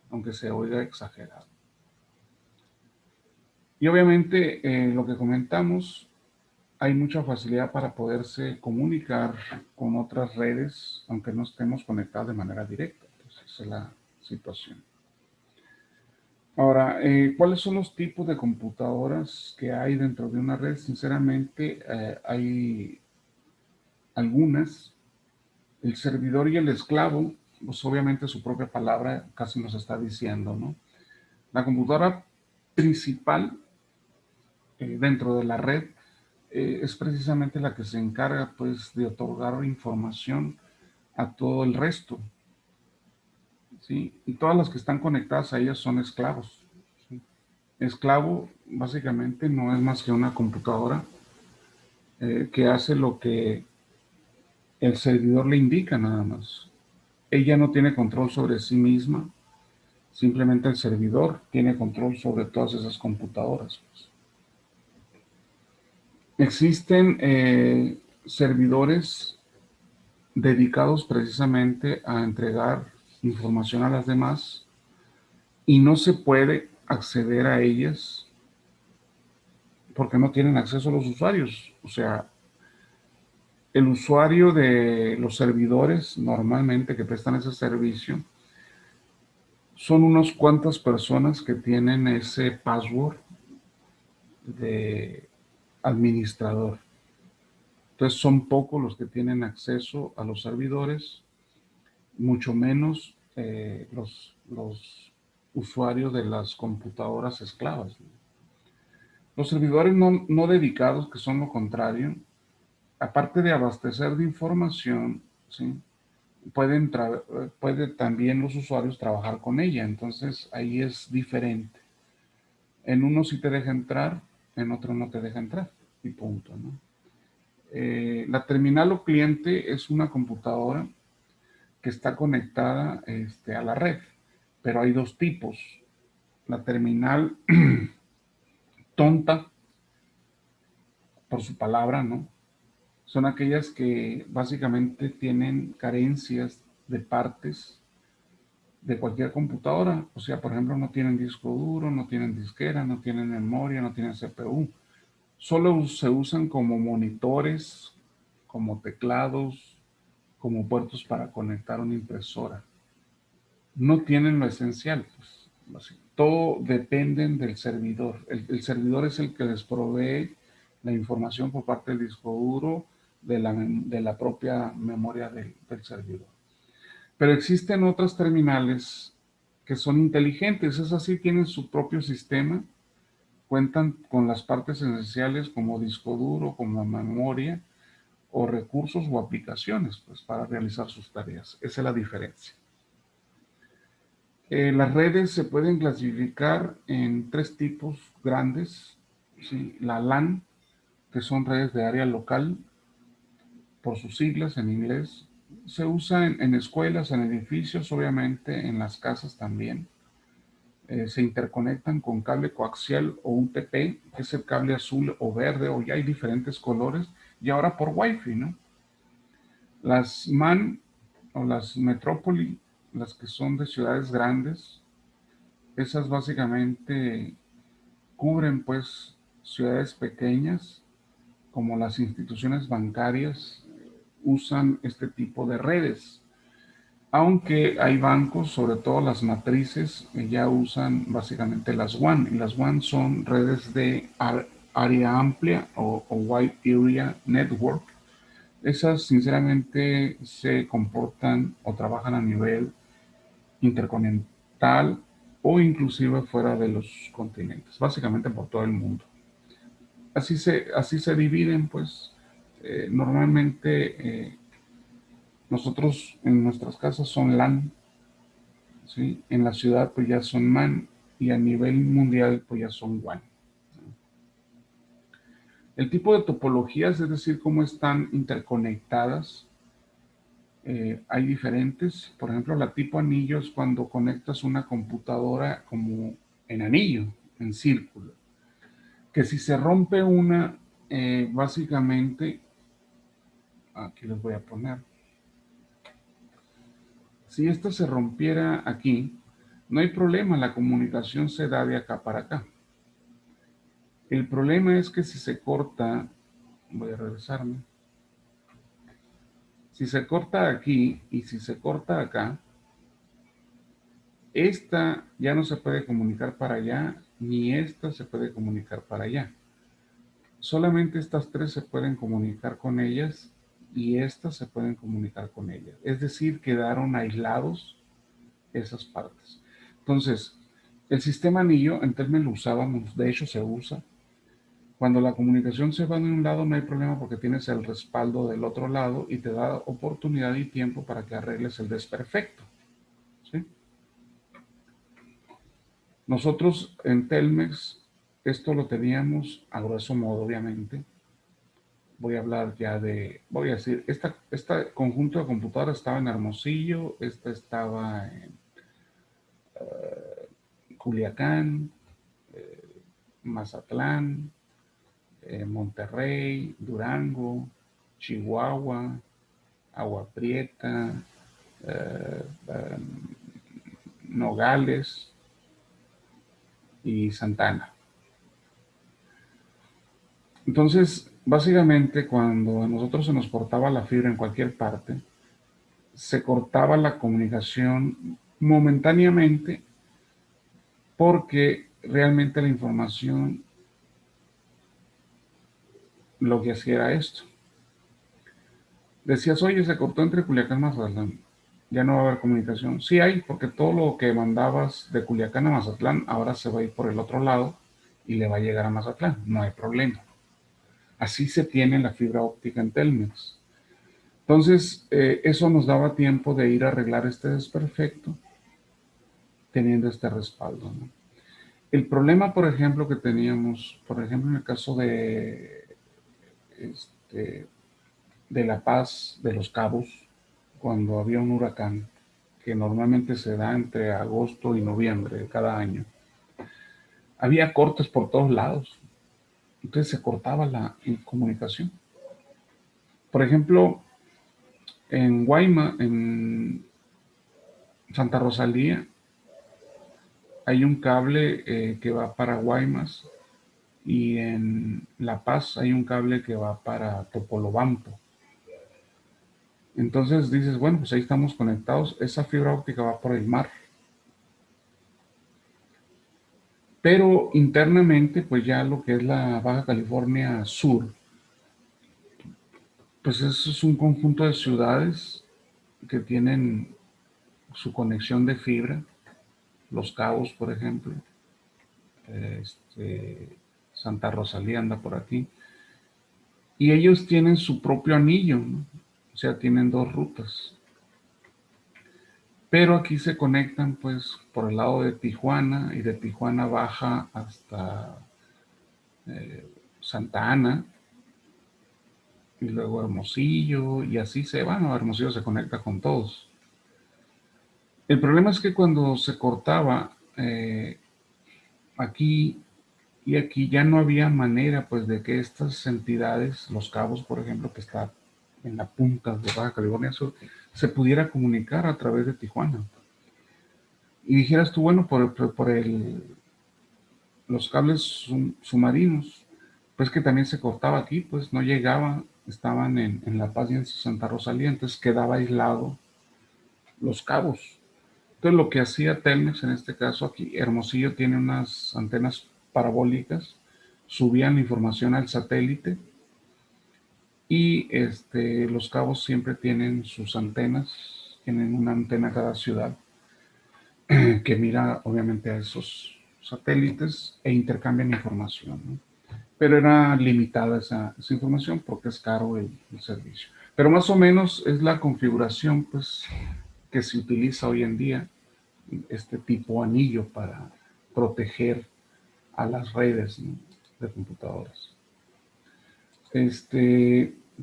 Aunque se oiga exagerado. Y obviamente, lo que comentamos, hay mucha facilidad para poderse comunicar con otras redes, aunque no estemos conectados de manera directa. Entonces, esa es la situación. Ahora, ¿cuáles son los tipos de computadoras que hay dentro de una red? Sinceramente, hay algunas. El servidor y el esclavo, pues obviamente su propia palabra casi nos está diciendo, ¿no? La computadora principal dentro de la red es precisamente la que se encarga pues de otorgar información a todo el resto, ¿sí? Y todas las que están conectadas a ellas son esclavos, ¿sí? Esclavo básicamente no es más que una computadora que hace lo que el servidor le indica nada más. Ella no tiene control sobre sí misma, simplemente el servidor tiene control sobre todas esas computadoras, pues. Existen servidores dedicados precisamente a entregar información a las demás y no se puede acceder a ellas porque no tienen acceso a los usuarios. O sea, el usuario de los servidores normalmente que prestan ese servicio son unas cuantas personas que tienen ese password de administrador. Entonces son pocos los que tienen acceso a los servidores, mucho menos los usuarios de las computadoras esclavas. Los servidores no dedicados, que son lo contrario, aparte de abastecer de información, ¿sí? Puede también los usuarios trabajar con ella. Entonces ahí es diferente. En uno sí te deja entrar, en otro no te deja entrar y punto, ¿no? La terminal o cliente es una computadora que está conectada a la red, pero hay dos tipos. La terminal tonta, por su palabra, ¿no? Son aquellas que básicamente tienen carencias de partes de cualquier computadora. O sea, por ejemplo, no tienen disco duro, no tienen disquera, no tienen memoria, no tienen CPU. Solo se usan como monitores, como teclados, como puertos para conectar una impresora. No tienen lo esencial, pues. Todo depende del servidor. El servidor es el que les provee la información por parte del disco duro, de la propia memoria del servidor. Pero existen otras terminales que son inteligentes, esas sí tienen su propio sistema, cuentan con las partes esenciales como disco duro, como memoria, o recursos o aplicaciones pues, para realizar sus tareas. Esa es la diferencia. Las redes se pueden clasificar en tres tipos grandes. ¿Sí? La LAN, que son redes de área local, por sus siglas en inglés. Se usa en escuelas, en edificios, obviamente en las casas también. Se interconectan con cable coaxial o UTP, que es el cable azul o verde, o ya hay diferentes colores, y ahora por Wi-Fi, ¿no? Las MAN o las metrópoli, las que son de ciudades grandes, esas básicamente cubren pues ciudades pequeñas, como las instituciones bancarias usan este tipo de redes. Aunque hay bancos, sobre todo las matrices, que ya usan básicamente las WAN. Y las WAN son redes de área amplia o Wide Area Network. Esas sinceramente se comportan o trabajan a nivel intercontinental o inclusive fuera de los continentes, básicamente por todo el mundo. Así se dividen, pues, normalmente nosotros en nuestras casas son LAN, ¿sí? En la ciudad pues ya son MAN y a nivel mundial pues ya son WAN. El tipo de topologías, es decir, cómo están interconectadas, hay diferentes. Por ejemplo, la tipo anillo es cuando conectas una computadora como en anillo, en círculo. Que si se rompe una, básicamente, aquí les voy a poner, si esta se rompiera aquí, no hay problema, la comunicación se da de acá para acá. El problema es que si se corta, voy a regresarme, si se corta aquí y si se corta acá, esta ya no se puede comunicar para allá, ni esta se puede comunicar para allá. Solamente estas tres se pueden comunicar con ellas y estas se pueden comunicar con ellas. Es decir, quedaron aislados esas partes. Entonces, el sistema anillo, en términos lo usábamos, de hecho se usa. Cuando la comunicación se va de un lado no hay problema porque tienes el respaldo del otro lado y te da oportunidad y tiempo para que arregles el desperfecto. ¿Sí? Nosotros en Telmex esto lo teníamos a grueso modo, obviamente. Voy a hablar ya voy a decir, este conjunto de computadoras estaba en Hermosillo, esta estaba en Culiacán, Mazatlán, Monterrey, Durango, Chihuahua, Agua Prieta, eh, eh, Nogales y Santana. Entonces, básicamente, cuando a nosotros se nos cortaba la fibra en cualquier parte, se cortaba la comunicación momentáneamente porque realmente la información lo que hacía era esto. Decías, oye, se cortó entre Culiacán y Mazatlán, ya no va a haber comunicación. Sí hay, porque todo lo que mandabas de Culiacán a Mazatlán ahora se va a ir por el otro lado y le va a llegar a Mazatlán, no hay problema. Así se tiene la fibra óptica en Telmex. Entonces, eso nos daba tiempo de ir a arreglar este desperfecto teniendo este respaldo, ¿no? El problema, por ejemplo, que teníamos, por ejemplo, en el caso este, de La Paz, de Los Cabos, cuando había un huracán, que normalmente se da entre agosto y noviembre de cada año, había cortes por todos lados. Entonces se cortaba la comunicación. Por ejemplo, en Guaymas, en Santa Rosalía, hay un cable que va para Guaymas y en La Paz hay un cable que va para Topolobampo. Entonces dices, bueno, pues ahí estamos conectados. Esa fibra óptica va por el mar. Pero internamente, pues ya lo que es la Baja California Sur, pues eso es un conjunto de ciudades que tienen su conexión de fibra, Los Cabos, por ejemplo, Santa Rosalía anda por aquí, y ellos tienen su propio anillo, ¿no? O sea, tienen dos rutas. Pero aquí se conectan pues por el lado de Tijuana, y de Tijuana baja hasta Santa Ana, y luego Hermosillo, y así se va, ¿no? Hermosillo se conecta con todos. El problema es que cuando se cortaba aquí y aquí, ya no había manera pues de que estas entidades, Los Cabos por ejemplo, que está en la punta de Baja California Sur, se pudiera comunicar a través de Tijuana. Y dijeras tú, bueno, los cables submarinos, pues que también se cortaba aquí, pues no llegaba, estaban en La Paz y en Santa Rosalía, entonces quedaba aislado Los Cabos. Entonces lo que hacía Telmex en este caso, aquí Hermosillo tiene unas antenas parabólicas, subían la información al satélite, y Los Cabos siempre tienen sus antenas, tienen una antena cada ciudad que mira obviamente a esos satélites e intercambian información, ¿no? Pero era limitada esa información porque es caro el servicio. Pero más o menos es la configuración pues que se utiliza hoy en día, este tipo anillo para proteger a las redes, ¿no?, de computadoras.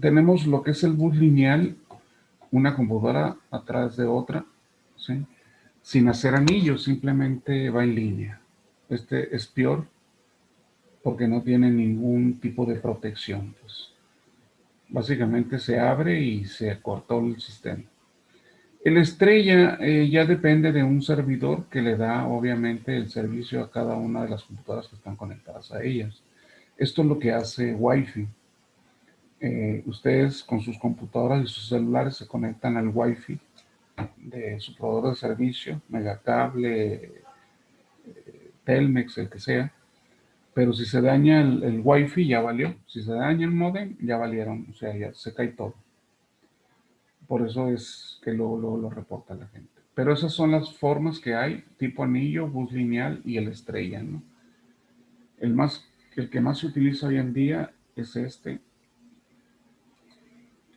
Tenemos lo que es el bus lineal, una computadora atrás de otra, ¿sí?, sin hacer anillos, simplemente va en línea. Este es peor porque no tiene ningún tipo de protección. Pues básicamente se abre y se cortó el sistema. El estrella ya depende de un servidor que le da obviamente el servicio a cada una de las computadoras que están conectadas a ellas. Esto es lo que hace Wi-Fi. Ustedes con sus computadoras y sus celulares se conectan al Wi-Fi de su proveedor de servicio, Megacable, Telmex, el que sea. Pero si se daña el Wi-Fi, ya valió. Si se daña el modem, ya valieron. O sea, ya se cae todo. Por eso es que lo reporta la gente. Pero esas son las formas que hay: tipo anillo, bus lineal y el estrella, ¿no? El que más se utiliza hoy en día es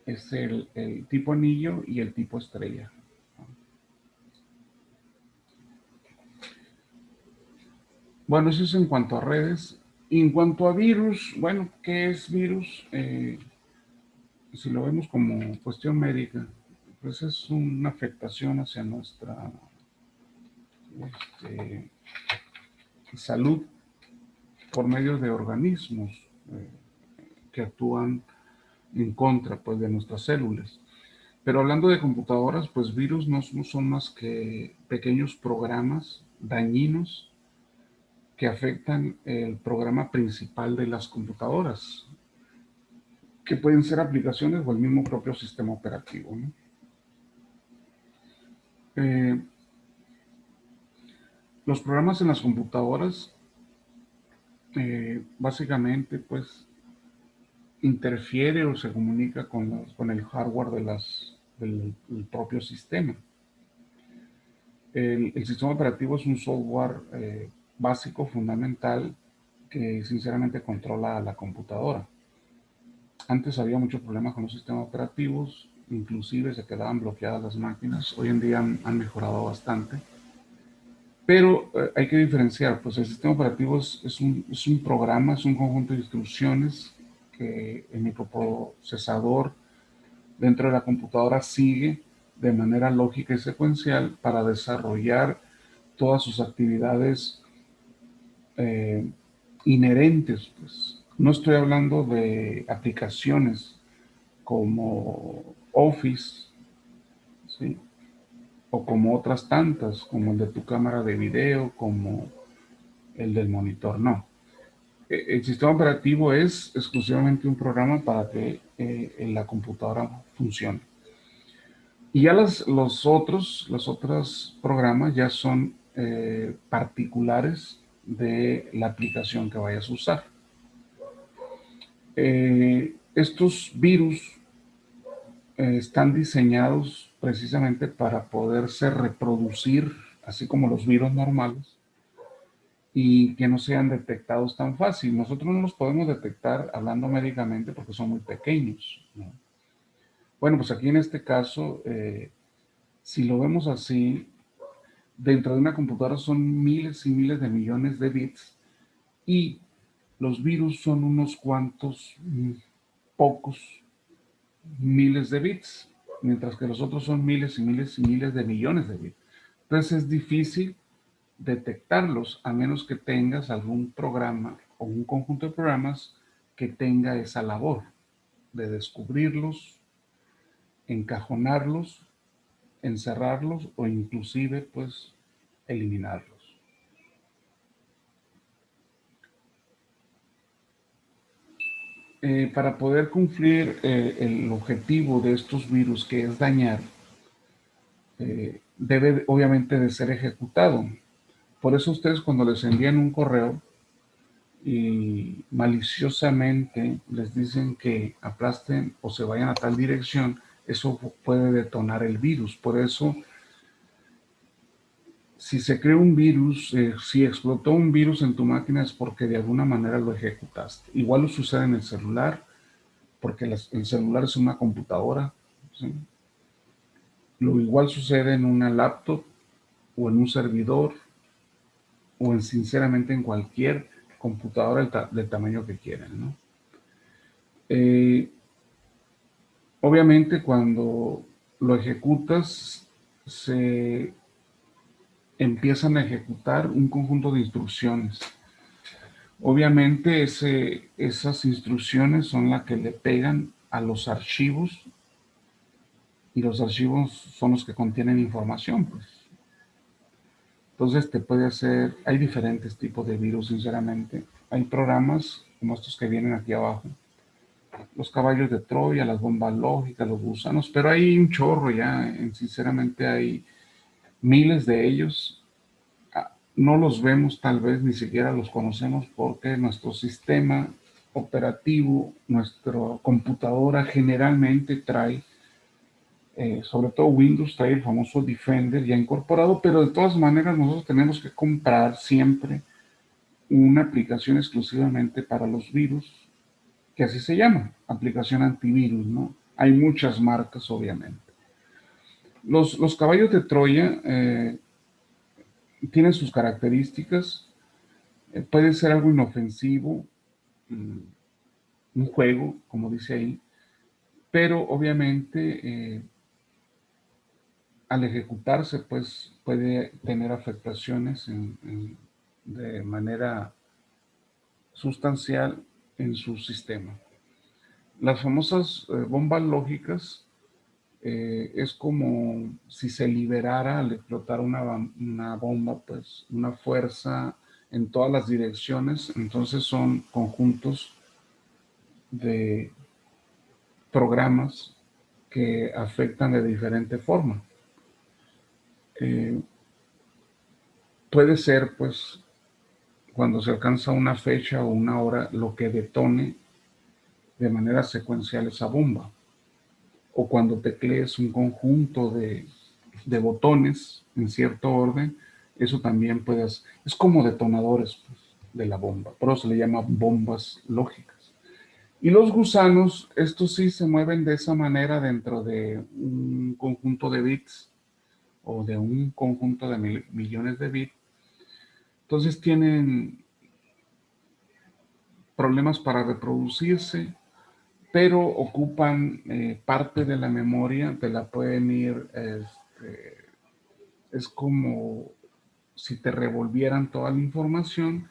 es el tipo anillo y el tipo estrella. Bueno, eso es en cuanto a redes. Y en cuanto a virus, bueno, ¿qué es virus? Si lo vemos como cuestión médica, pues es una afectación hacia nuestra este, salud por medio de organismos que actúan en contra pues, de nuestras células. Pero hablando de computadoras, pues virus no son más que pequeños programas dañinos que afectan el programa principal de las computadoras, que pueden ser aplicaciones o el mismo propio sistema operativo, ¿no? Eh, los programas en las computadoras básicamente pues interfiere o se comunica con el hardware del propio sistema. El sistema operativo es un software básico, fundamental, que sinceramente controla a la computadora. Antes había muchos problemas con los sistemas operativos, inclusive se quedaban bloqueadas las máquinas. Hoy en día han mejorado bastante. Pero hay que diferenciar, pues el sistema operativo es un programa, es un conjunto de instrucciones que el microprocesador dentro de la computadora sigue de manera lógica y secuencial para desarrollar todas sus actividades eh, inherentes. Pues. No estoy hablando de aplicaciones como Office, ¿sí?, o como otras tantas, como el de tu cámara de video, como el del monitor, no. El sistema operativo es exclusivamente un programa para que la computadora funcione. Y ya los otros programas ya son particulares de la aplicación que vayas a usar. Estos virus están diseñados precisamente para poderse reproducir, así como los virus normales, y que no sean detectados tan fácil. Nosotros no los podemos detectar hablando médicamente porque son muy pequeños, ¿no? Bueno, pues aquí en este caso, si lo vemos así, dentro de una computadora son miles y miles de millones de bits y los virus son unos cuantos, pocos miles de bits, mientras que los otros son miles y miles y miles de millones de bits. Entonces es difícil detectarlos a menos que tengas algún programa o un conjunto de programas que tenga esa labor de descubrirlos, encajonarlos, encerrarlos o inclusive pues eliminarlos. Para poder cumplir el objetivo de estos virus, que es dañar, debe obviamente de ser ejecutado. Por eso ustedes cuando les envían un correo y maliciosamente les dicen que aplasten o se vayan a tal dirección, eso puede detonar el virus. Por eso, si se creó un virus, si explotó un virus en tu máquina es porque de alguna manera lo ejecutaste. Igual lo sucede en el celular, porque el celular es una computadora, ¿sí? Lo igual sucede en una laptop o en un servidor o en sinceramente en cualquier computadora del tamaño que quieran, ¿no? Eh, Obviamente cuando lo ejecutas se empiezan a ejecutar un conjunto de instrucciones. Obviamente esas instrucciones son las que le pegan a los archivos y los archivos son los que contienen información, pues. Entonces te puede hacer, hay diferentes tipos de virus, sinceramente. Hay programas como estos que vienen aquí abajo, los caballos de Troya, las bombas lógicas, los gusanos, pero hay un chorro ya, sinceramente hay miles de ellos. No los vemos, tal vez ni siquiera los conocemos porque nuestro sistema operativo, nuestra computadora generalmente trae, sobre todo Windows trae el famoso Defender ya incorporado, pero de todas maneras nosotros tenemos que comprar siempre una aplicación exclusivamente para los virus, que así se llama, aplicación antivirus, ¿no? Hay muchas marcas, obviamente. Los caballos de Troya tienen sus características. Puede ser algo inofensivo, mm, un juego, como dice ahí, pero obviamente al ejecutarse, pues puede tener afectaciones de manera sustancial en su sistema. Las famosas bombas lógicas es como si se liberara al explotar una bomba, pues una fuerza en todas las direcciones. Entonces son conjuntos de programas que afectan de diferente forma. Eh, Puede ser, pues, cuando se alcanza una fecha o una hora, lo que detone de manera secuencial esa bomba. O cuando teclees un conjunto de botones en cierto orden, eso también puede ser. Es como detonadores, pues, de la bomba. Por eso se le llama bombas lógicas. Y los gusanos, estos sí se mueven de esa manera dentro de un conjunto de bits o de un conjunto de millones de bits. Entonces tienen problemas para reproducirse, pero ocupan parte de la memoria, te la pueden ir, es como si te revolvieran toda la información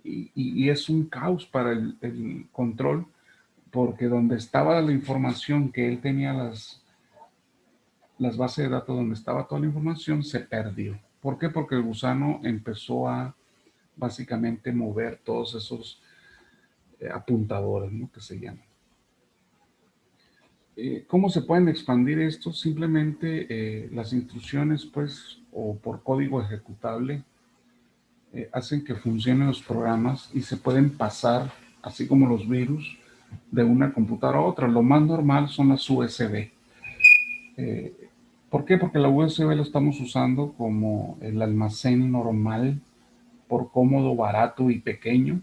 y es un caos para el control, porque donde estaba la información que él tenía, las bases de datos donde estaba toda la información, se perdió. ¿Por qué? Porque el gusano empezó a básicamente mover todos esos apuntadores, ¿no? Que se llaman. ¿Cómo se pueden expandir estos? Simplemente las instrucciones, pues, o por código ejecutable, hacen que funcionen los programas y se pueden pasar, así como los virus, de una computadora a otra. Lo más normal son las USB. ¿Por qué? Porque la USB la estamos usando como el almacén normal, por cómodo, barato y pequeño,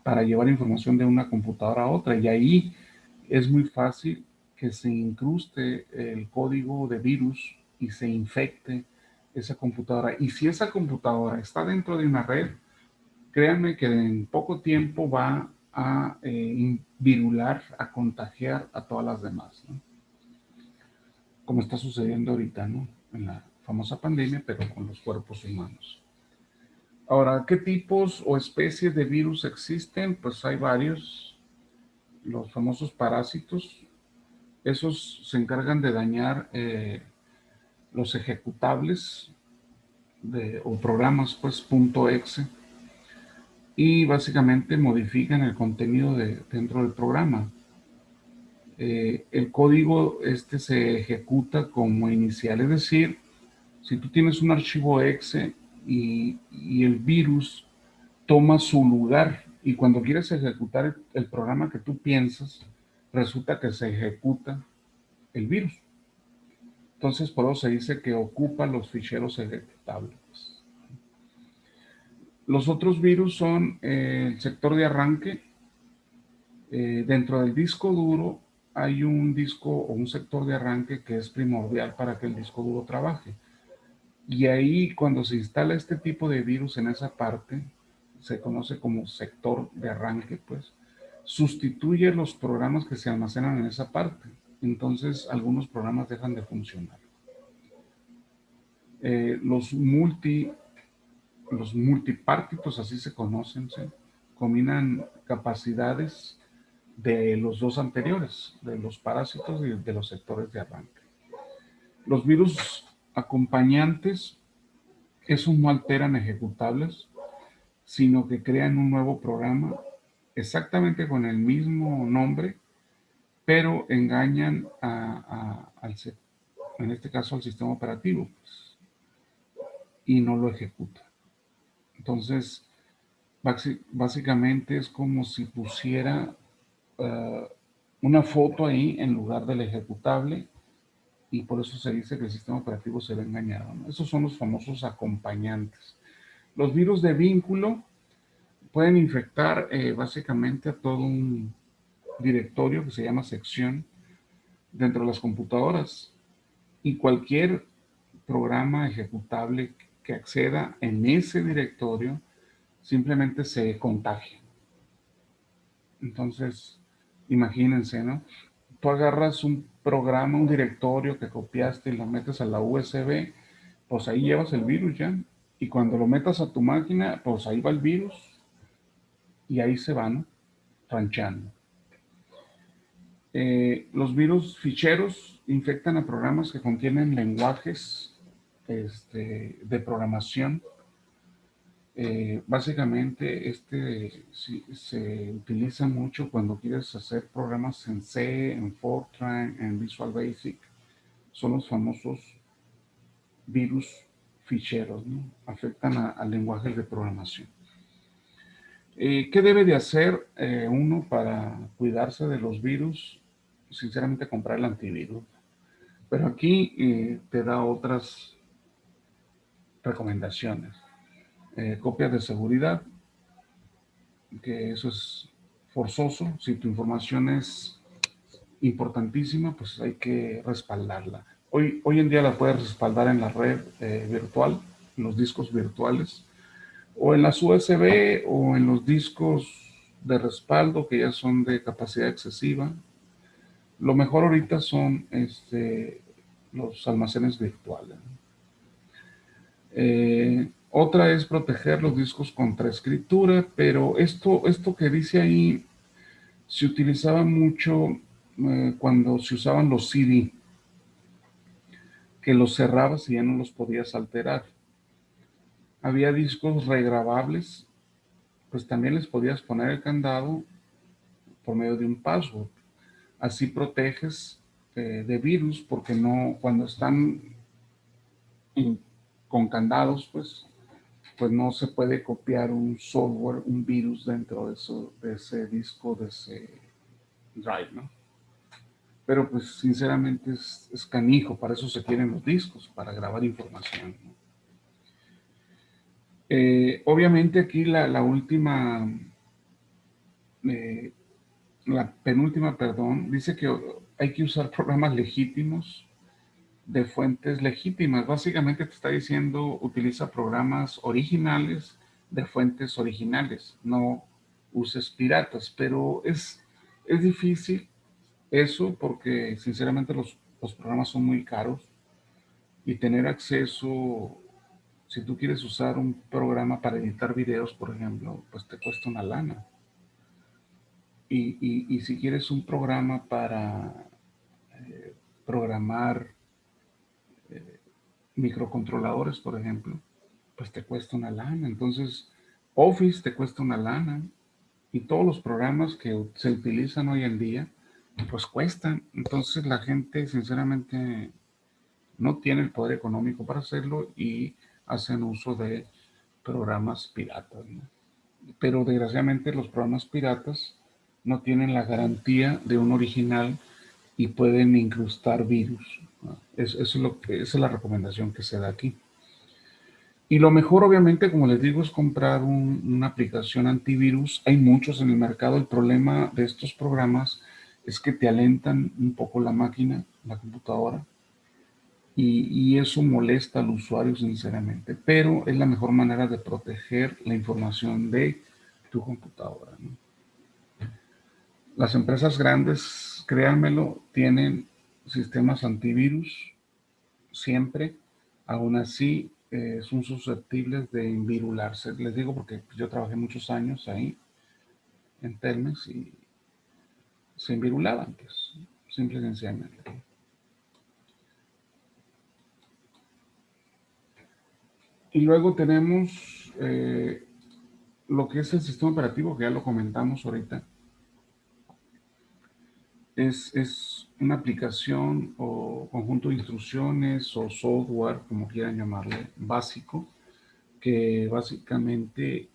para llevar información de una computadora a otra. Y ahí es muy fácil que se incruste el código de virus y se infecte esa computadora. Y si esa computadora está dentro de una red, créanme que en poco tiempo va a virular, a contagiar a todas las demás, ¿no? Como está sucediendo ahorita, ¿no? En la famosa pandemia, pero con los cuerpos humanos. Ahora, ¿qué tipos o especies de virus existen? Pues hay varios. Los famosos parásitos, esos se encargan de dañar los ejecutables o programas, pues, .exe, y básicamente modifican el contenido dentro del programa. El código este se ejecuta como inicial, es decir, si tú tienes un archivo exe y el virus toma su lugar y cuando quieres ejecutar el programa que tú piensas, resulta que se ejecuta el virus. Entonces, por eso se dice que ocupa los ficheros ejecutables. Los otros virus son el sector de arranque. Dentro del disco duro hay un disco o un sector de arranque que es primordial para que el disco duro trabaje. Y ahí, cuando se instala este tipo de virus en esa parte, se conoce como sector de arranque, pues, sustituye los programas que se almacenan en esa parte. Entonces, algunos programas dejan de funcionar. Los multipartitos, así se conocen, ¿sí? Combinan capacidades de los dos anteriores, de los parásitos y de los sectores de arranque. Los virus acompañantes, esos no alteran ejecutables, sino que crean un nuevo programa exactamente con el mismo nombre, pero engañan en este caso al sistema operativo, pues, y no lo ejecuta. Entonces, básicamente es como si pusiera una foto ahí en lugar del ejecutable y por eso se dice que el sistema operativo se ve engañado, ¿no? Esos son los famosos acompañantes. Los virus de vínculo pueden infectar básicamente a todo un directorio que se llama sección dentro de las computadoras y cualquier programa ejecutable que acceda en ese directorio simplemente se contagia. Entonces, imagínense, ¿no? Tú agarras un programa, un directorio que copiaste y lo metes a la USB, pues ahí llevas el virus ya. Y cuando lo metas a tu máquina, pues ahí va el virus y ahí se van, ¿no? Ranchando. Los virus ficheros infectan a programas que contienen lenguajes de programación. Básicamente, se utiliza mucho cuando quieres hacer programas en C, en Fortran, en Visual Basic. Son los famosos virus ficheros, ¿no? Afectan al lenguaje de programación. ¿Qué debe de hacer uno para cuidarse de los virus? Sinceramente, comprar el antivirus. Pero aquí te da otras recomendaciones. Copias de seguridad, que eso es forzoso. Si tu información es importantísima, pues hay que respaldarla. Hoy en día la puedes respaldar en la red virtual, en los discos virtuales, o en las USB o en los discos de respaldo que ya son de capacidad excesiva. Lo mejor ahorita son los almacenes virtuales. Otra es proteger los discos contra escritura, pero esto que dice ahí se utilizaba mucho cuando se usaban los CD, que los cerrabas y ya no los podías alterar. Había discos regrabables, pues también les podías poner el candado por medio de un password. Así proteges de virus, porque no, cuando están con candados, pues no se puede copiar un software, un virus dentro de ese disco, de ese drive, ¿no? pero pues sinceramente es canijo, para eso se quieren los discos, para grabar información, ¿no? Obviamente aquí la última, eh, la penúltima, perdón, dice que hay que usar programas legítimos de fuentes legítimas. Básicamente te está diciendo utiliza programas originales de fuentes originales, no uses piratas, pero es difícil eso porque sinceramente los programas son muy caros y tener acceso, si tú quieres usar un programa para editar videos, por ejemplo, pues te cuesta una lana. Y si quieres un programa para programar microcontroladores, por ejemplo, pues te cuesta una lana. Entonces, Office te cuesta una lana y todos los programas que se utilizan hoy en día, pues cuestan. Entonces la gente, sinceramente, no tiene el poder económico para hacerlo y hacen uso de programas piratas, ¿no? Pero desgraciadamente los programas piratas no tienen la garantía de un original y pueden incrustar virus, ¿no? Esa es la recomendación que se da aquí. Y lo mejor, obviamente, como les digo, es comprar una aplicación antivirus. Hay muchos en el mercado. El problema de estos programas es que te alentan un poco la máquina, la computadora, y eso molesta al usuario, sinceramente. Pero es la mejor manera de proteger la información de tu computadora, ¿no? Las empresas grandes, créanmelo, tienen sistemas antivirus siempre. Aún así, son susceptibles de invirularse. Les digo porque yo trabajé muchos años ahí en Telmex y se invirulaban, pues, simple y sencillamente. Y luego tenemos lo que es el sistema operativo, que ya lo comentamos ahorita. Es una aplicación o conjunto de instrucciones o software, como quieran llamarle, básico, que básicamente,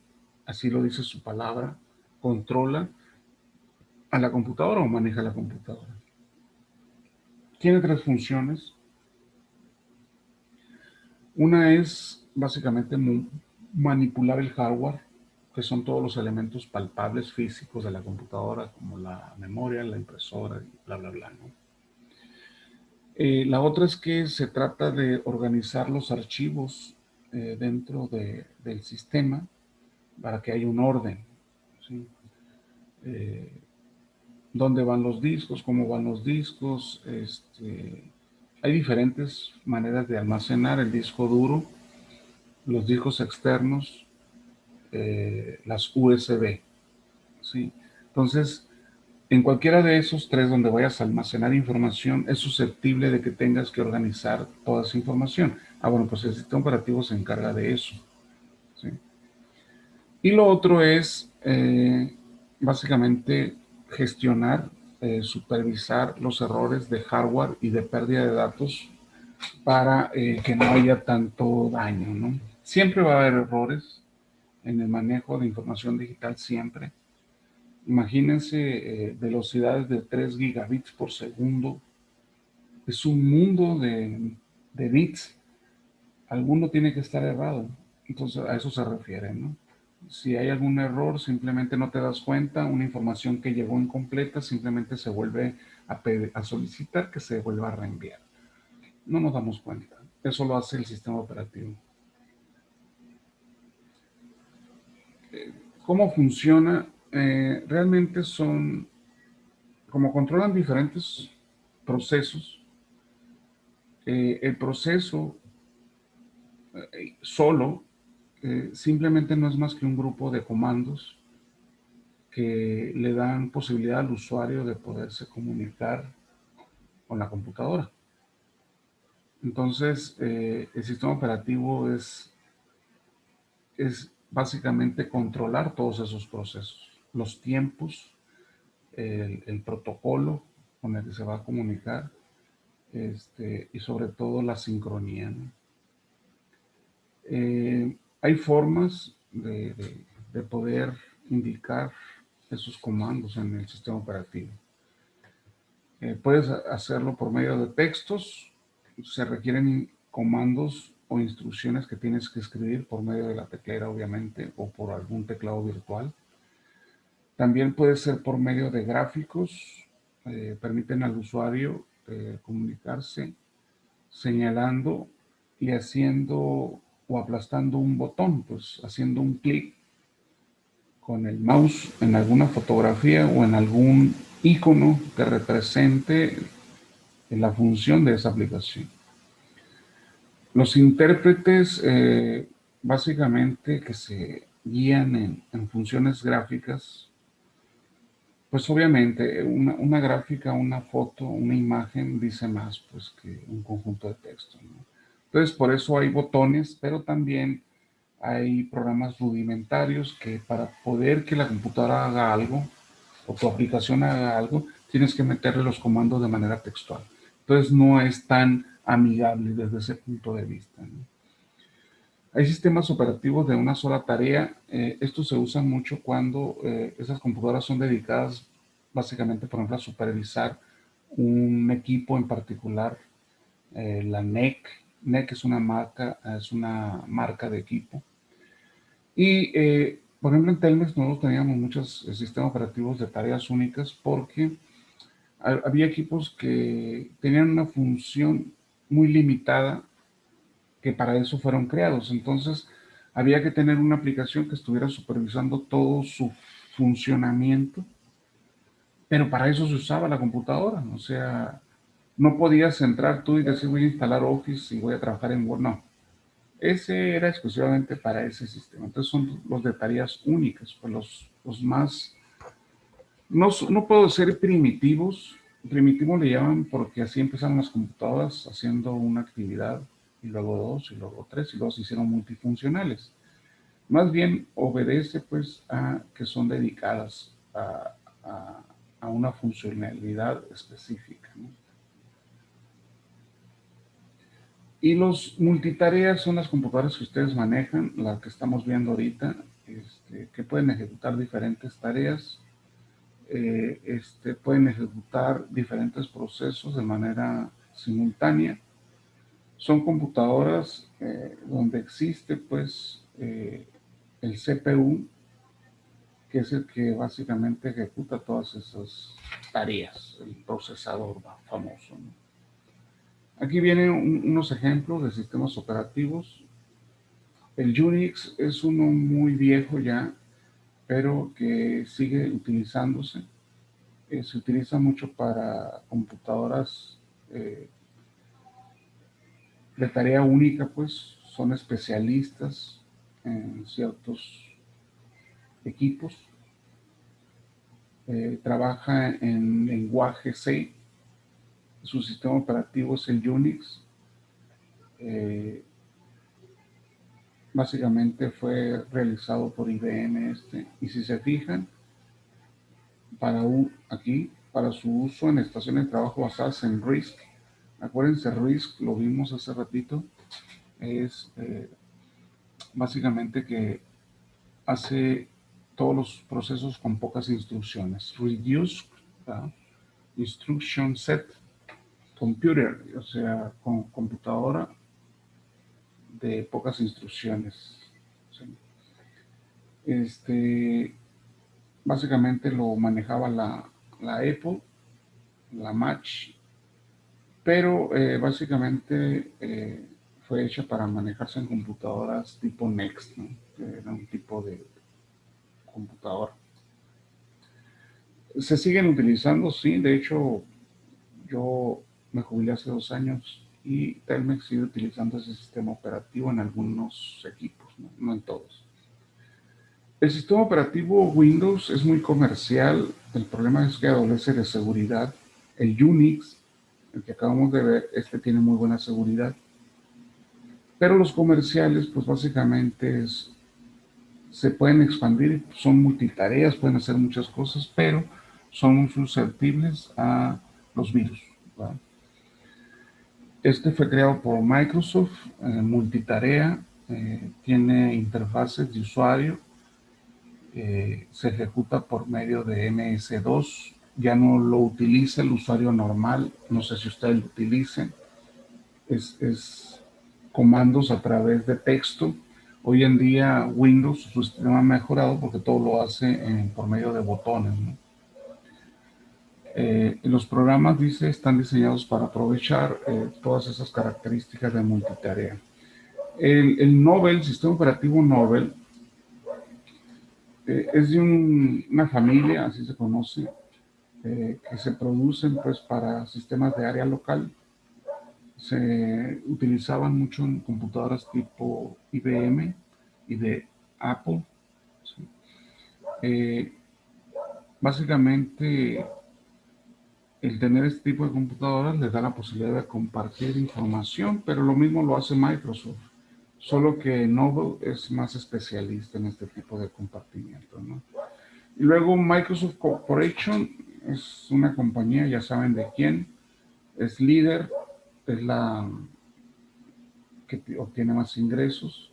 así lo dice su palabra, controla a la computadora o maneja la computadora. Tiene tres funciones. Una es básicamente manipular el hardware, que son todos los elementos palpables físicos de la computadora, como la memoria, la impresora, y bla, bla, bla, ¿no? La otra es que se trata de organizar los archivos dentro del sistema para que haya un orden, ¿sí? Eh, dónde van los discos, cómo van los discos. Hay diferentes maneras de almacenar el disco duro, los discos externos, las USB, ¿sí? Entonces, en cualquiera de esos tres donde vayas a almacenar información, es susceptible de que tengas que organizar toda esa información. Ah, bueno, pues el sistema operativo se encarga de eso, ¿sí? Y lo otro es básicamente gestionar, supervisar los errores de hardware y de pérdida de datos para que no haya tanto daño, ¿no? Siempre va a haber errores en el manejo de información digital, siempre. Imagínense velocidades de 3 gigabits por segundo. Es un mundo de bits. Alguno tiene que estar errado. Entonces a eso se refiere, ¿no? Si hay algún error, simplemente no te das cuenta. Una información que llegó incompleta simplemente se vuelve a solicitar que se vuelva a reenviar. No nos damos cuenta. Eso lo hace el sistema operativo. ¿Cómo funciona? Realmente son, como controlan diferentes procesos, el proceso solo simplemente no es más que un grupo de comandos que le dan posibilidad al usuario de poderse comunicar con la computadora. Entonces, el sistema operativo es básicamente controlar todos esos procesos, los tiempos, el protocolo con el que se va a comunicar, y sobre todo la sincronía, ¿no? Hay formas de poder indicar esos comandos en el sistema operativo. Puedes hacerlo por medio de textos. Se requieren comandos o instrucciones que tienes que escribir por medio de la teclera, obviamente, o por algún teclado virtual. También puede ser por medio de gráficos. Permiten al usuario comunicarse señalando y haciendo o aplastando un botón, pues haciendo un clic con el mouse en alguna fotografía o en algún icono que represente la función de esa aplicación. Los intérpretes básicamente que se guían en funciones gráficas, pues obviamente una gráfica, una foto, una imagen dice más pues que un conjunto de texto, ¿no? Entonces por eso hay botones, pero también hay programas rudimentarios que para poder que la computadora haga algo o tu aplicación haga algo, tienes que meterle los comandos de manera textual. Entonces no es tan amigable desde ese punto de vista, ¿no? Hay sistemas operativos de una sola tarea. Estos se usan mucho cuando esas computadoras son dedicadas básicamente, por ejemplo, a supervisar un equipo en particular. La NEC. NEC es una marca de equipo. Y, por ejemplo, en Telmex nosotros teníamos muchos sistemas operativos de tareas únicas porque había equipos que tenían una función muy limitada que para eso fueron creados. Entonces, había que tener una aplicación que estuviera supervisando todo su funcionamiento, pero para eso se usaba la computadora. O sea, no podías entrar tú y decir voy a instalar Office y voy a trabajar en Word. No, ese era exclusivamente para ese sistema. Entonces son los de tareas únicas, pues los más, no puedo ser primitivos. Primitivo le llaman porque así empezaron las computadoras haciendo una actividad y luego dos y luego tres y luego se hicieron multifuncionales. Más bien obedece pues a que son dedicadas a una funcionalidad específica, ¿no? Y los multitareas son las computadoras que ustedes manejan, las que estamos viendo ahorita, que pueden ejecutar diferentes tareas, pueden ejecutar diferentes procesos de manera simultánea. Son computadoras donde existe pues el CPU, que es el que básicamente ejecuta todas esas tareas, el procesador famoso, ¿no? Aquí vienen unos ejemplos de sistemas operativos. El Unix es uno muy viejo ya, pero que sigue utilizándose. Se utiliza mucho para computadoras de tarea única, pues son especialistas en ciertos equipos. Trabaja en lenguaje C. Su sistema operativo es el Unix. Básicamente fue realizado por IBM y si se fijan, para su uso en estaciones de trabajo basadas en RISC. Acuérdense, RISC, lo vimos hace ratito, es básicamente que hace todos los procesos con pocas instrucciones. Reduced Instruction Set Computer, o sea, con computadora de pocas instrucciones. ¿Sí? Básicamente lo manejaba la Apple, la Match, pero básicamente fue hecha para manejarse en computadoras tipo Next, ¿no? Era un tipo de computadora. Se siguen utilizando, sí, de hecho yo me jubilé hace 2 años y Telmex sigue utilizando ese sistema operativo en algunos equipos, no en todos. El sistema operativo Windows es muy comercial, el problema es que adolece de seguridad. El Unix, el que acabamos de ver, tiene muy buena seguridad. Pero los comerciales, pues básicamente se pueden expandir, son multitareas, pueden hacer muchas cosas, pero son muy susceptibles a los virus, ¿verdad? Fue creado por Microsoft, multitarea, tiene interfaces de usuario, se ejecuta por medio de MS2, ya no lo utiliza el usuario normal, no sé si ustedes lo utilicen, es comandos a través de texto. Hoy en día Windows, su sistema ha mejorado porque todo lo hace por medio de botones, ¿no? Los programas, dice, están diseñados para aprovechar todas esas características de multitarea. El Nobel, sistema operativo Nobel, es de una familia, así se conoce, que se producen pues para sistemas de área local. Se utilizaban mucho en computadoras tipo IBM y de Apple. ¿Sí? Eh, Básicamente, el tener este tipo de computadoras les da la posibilidad de compartir información, pero lo mismo lo hace Microsoft, solo que Nobel es más especialista en este tipo de compartimiento, ¿no? Y luego Microsoft Corporation es una compañía, ya saben de quién, es líder, es la que obtiene más ingresos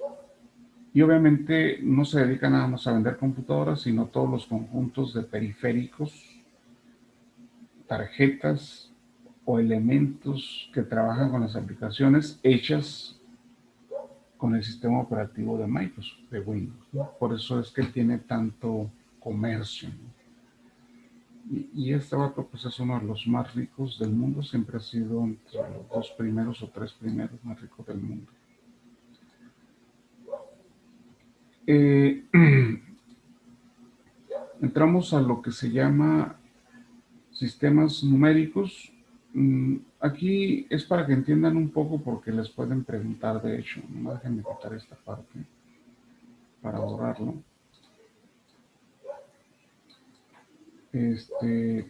y obviamente no se dedica nada más a vender computadoras, sino todos los conjuntos de periféricos, tarjetas o elementos que trabajan con las aplicaciones hechas con el sistema operativo de Microsoft, de Windows, ¿no? Por eso es que tiene tanto comercio, ¿no? Y este vato pues es uno de los más ricos del mundo, siempre ha sido entre los dos primeros o tres primeros más ricos del mundo. Eh, Entramos a lo que se llama sistemas numéricos. Aquí es para que entiendan un poco porque les pueden preguntar, de hecho, no déjenme quitar esta parte para borrarlo. Este, es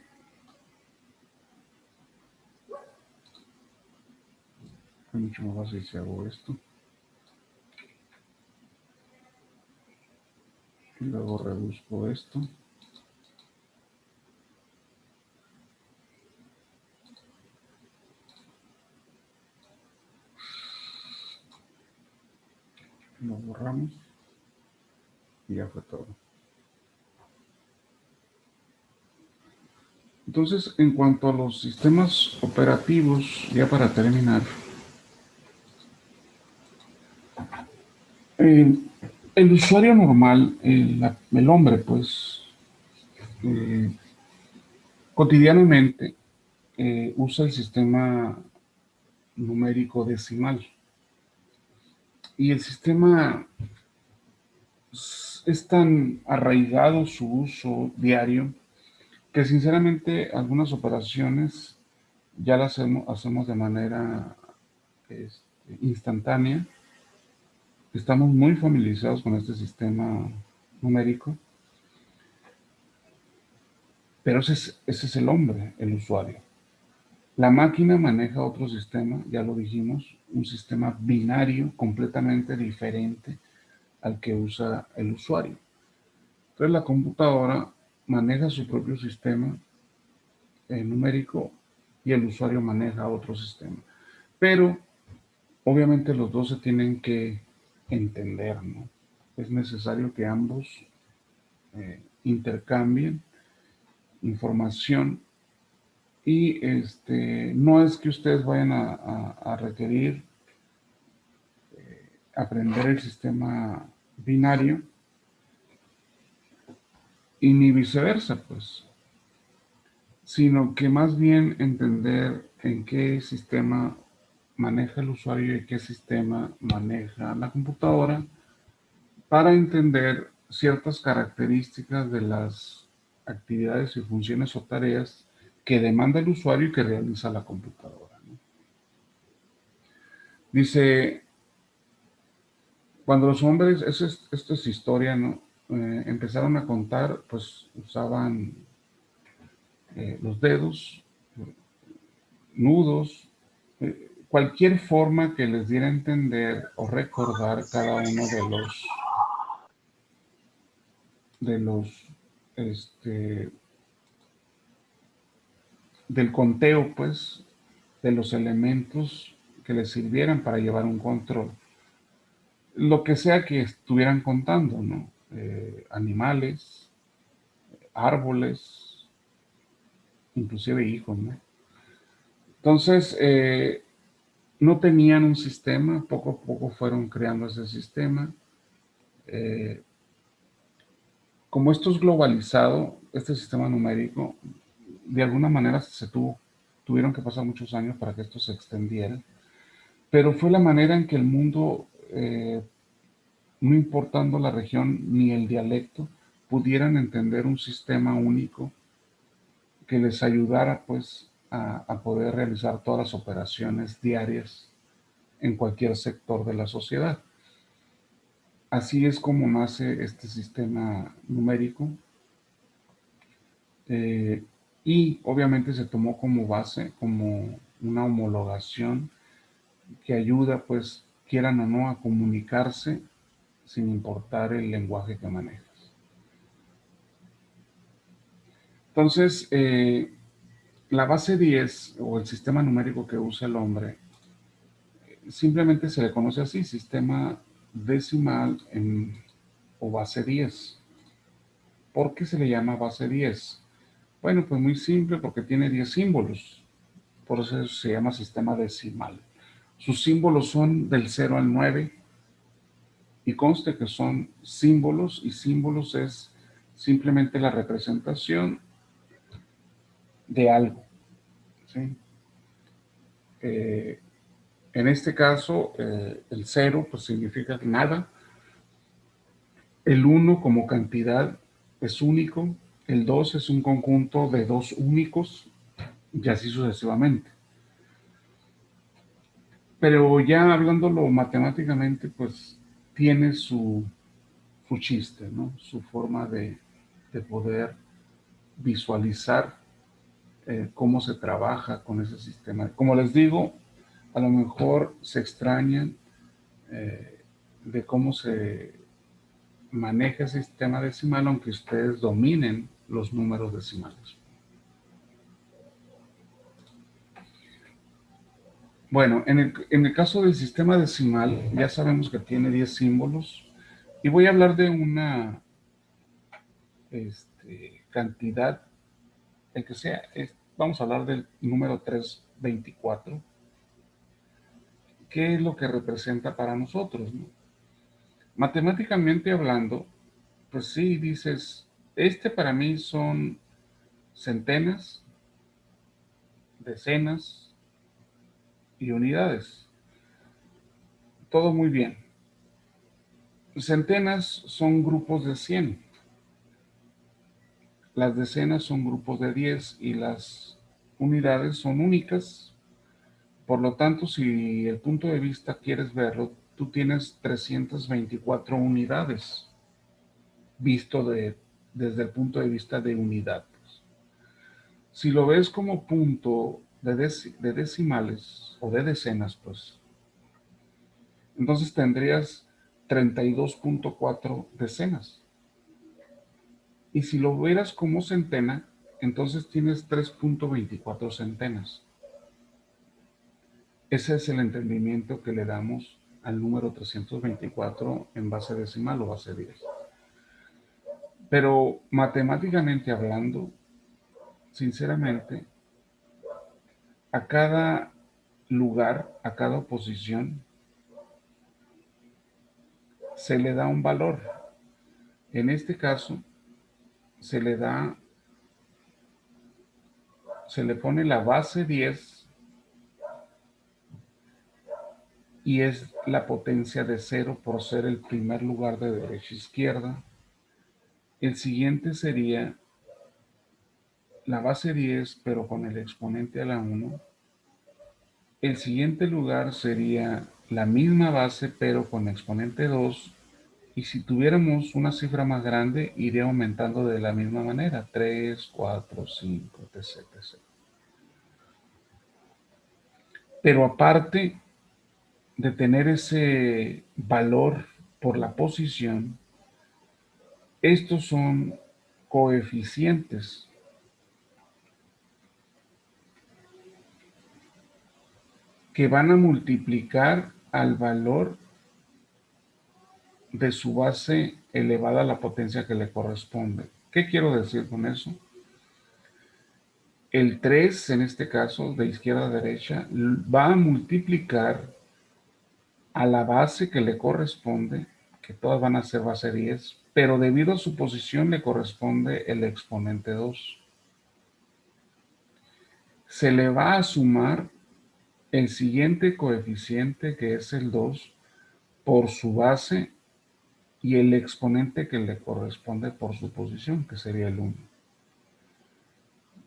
mucho más fácil si hago esto. Y luego reduzco esto. Lo borramos y ya fue todo. Entonces, en cuanto a los sistemas operativos, ya para terminar, eh, el usuario normal, el hombre, pues, eh, cotidianamente usa el sistema numérico decimal. Y el sistema es tan arraigado su uso diario que sinceramente algunas operaciones ya las hacemos de manera instantánea. Estamos muy familiarizados con este sistema numérico, pero ese es el hombre, el usuario. La máquina maneja otro sistema, ya lo dijimos, un sistema binario completamente diferente al que usa el usuario. Entonces la computadora maneja su propio sistema numérico y el usuario maneja otro sistema. Pero obviamente los dos se tienen que entender, ¿no? Es necesario que ambos intercambien información y no es que ustedes vayan a requerir aprender el sistema binario y ni viceversa, pues, sino que más bien entender en qué sistema maneja el usuario y qué sistema maneja la computadora para entender ciertas características de las actividades y funciones o tareas que demanda el usuario y que realiza la computadora, ¿no? Dice, cuando los hombres, esto es historia, ¿no? Empezaron a contar, pues usaban los dedos, nudos, cualquier forma que les diera a entender o recordar cada uno de los este, del conteo, pues, de los elementos que les sirvieran para llevar un control. Lo que sea que estuvieran contando, ¿no? Animales, árboles, inclusive hijos, ¿no? Entonces, no tenían un sistema, poco a poco fueron creando ese sistema. Eh, como esto es globalizado, este sistema numérico, de alguna manera tuvieron que pasar muchos años para que esto se extendiera, pero fue la manera en que el mundo, no importando la región ni el dialecto, pudieran entender un sistema único que les ayudara pues a poder realizar todas las operaciones diarias en cualquier sector de la sociedad. Así es como nace este sistema numérico, eh, y obviamente se tomó como base, como una homologación que ayuda, pues, quieran o no, a comunicarse sin importar el lenguaje que manejas. Entonces, la base 10 o el sistema numérico que usa el hombre simplemente se le conoce así, sistema decimal o base 10. ¿Por qué se le llama base 10? Bueno, pues muy simple, porque tiene 10 símbolos. Por eso se llama sistema decimal. Sus símbolos son del 0 al 9 y conste que son símbolos, y símbolos es simplemente la representación de algo, ¿sí? Eh, en este caso, el 0 pues significa nada, el 1 como cantidad es único, el 2 es un conjunto de dos únicos y así sucesivamente. Pero ya hablándolo matemáticamente, pues tiene su chiste, ¿no? Su forma de poder visualizar cómo se trabaja con ese sistema. Como les digo, a lo mejor se extrañan de cómo se maneja ese sistema decimal, aunque ustedes dominen los números decimales. Bueno, en el caso del sistema decimal, ya sabemos que tiene 10 símbolos y voy a hablar de una cantidad, el que sea, vamos a hablar del número 324. ¿Qué es lo que representa para nosotros, no? Matemáticamente hablando, pues sí, dices, para mí son centenas, decenas y unidades. Todo muy bien. Centenas son grupos de 100, las decenas son grupos de 10 y las unidades son únicas. Por lo tanto, si el punto de vista quieres verlo, tú tienes 324 unidades, visto desde el punto de vista de unidad. Si lo ves como punto de decimales o de decenas, pues entonces tendrías 32.4 decenas. Y si lo vieras como centena, entonces tienes 3.24 centenas. Ese es el entendimiento que le damos al número 324 en base decimal o base 10. Pero matemáticamente hablando, sinceramente, a cada lugar, a cada posición, se le da un valor. En este caso, se le da, se le pone la base 10 y es la potencia de 0 por ser el primer lugar de derecha a izquierda. El siguiente sería la base 10, pero con el exponente a la 1. El siguiente lugar sería la misma base, pero con exponente 2. Y si tuviéramos una cifra más grande, iría aumentando de la misma manera, 3, 4, 5, etc, etc. Pero aparte de tener ese valor por la posición, estos son coeficientes que van a multiplicar al valor de su base elevada a la potencia que le corresponde. ¿Qué quiero decir con eso? El 3 en este caso, de izquierda a derecha, va a multiplicar a la base que le corresponde, que todas van a ser base 10, pero debido a su posición le corresponde el exponente 2. Se le va a sumar el siguiente coeficiente, que es el 2, por su base y el exponente que le corresponde por su posición, que sería el 1.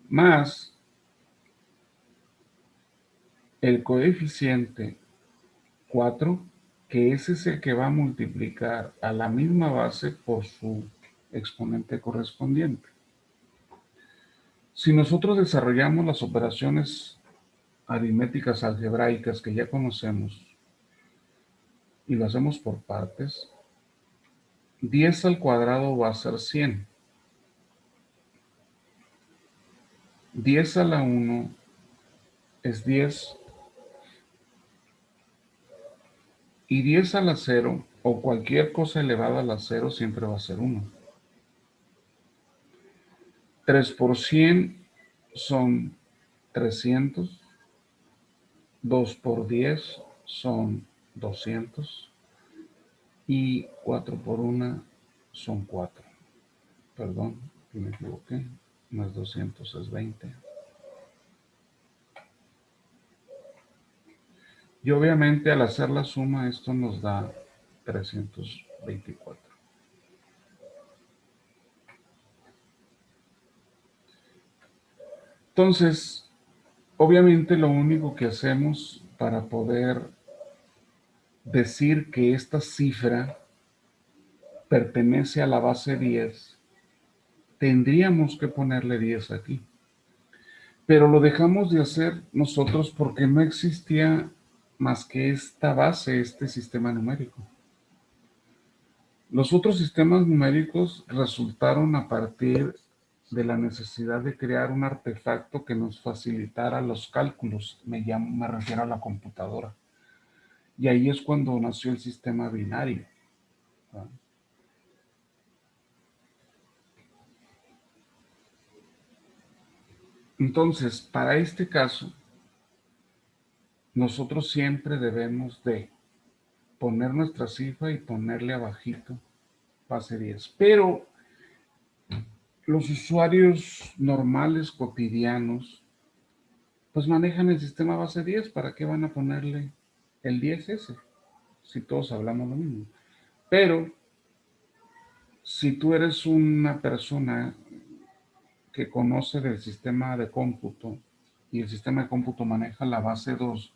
Más el coeficiente 4, que ese es el que va a multiplicar a la misma base por su exponente correspondiente. Si nosotros desarrollamos las operaciones aritméticas algebraicas que ya conocemos y lo hacemos por partes, 10 al cuadrado va a ser 100. 10 a la 1 es 10 y 10 a la 0 o cualquier cosa elevada a la 0 siempre va a ser 1. 3 por 100 son 300. 2 por 10 son 200 y 4 por 1 son 4. Perdón, me equivoqué. No es 200, es 20. Y obviamente al hacer la suma esto nos da 324. Entonces, obviamente lo único que hacemos para poder decir que esta cifra pertenece a la base 10, tendríamos que ponerle 10 aquí. Pero lo dejamos de hacer nosotros porque no existía más que esta base, este sistema numérico. Los otros sistemas numéricos resultaron a partir de la necesidad de crear un artefacto que nos facilitara los cálculos. Me refiero a la computadora. Y ahí es cuando nació el sistema binario, ¿verdad? Entonces, para este caso, nosotros siempre debemos de poner nuestra cifra y ponerle abajito base 10. Pero los usuarios normales, cotidianos, pues manejan el sistema base 10. ¿Para qué van a ponerle el 10S? Si todos hablamos lo mismo. Pero si tú eres una persona que conoce del sistema de cómputo y el sistema de cómputo maneja la base 2,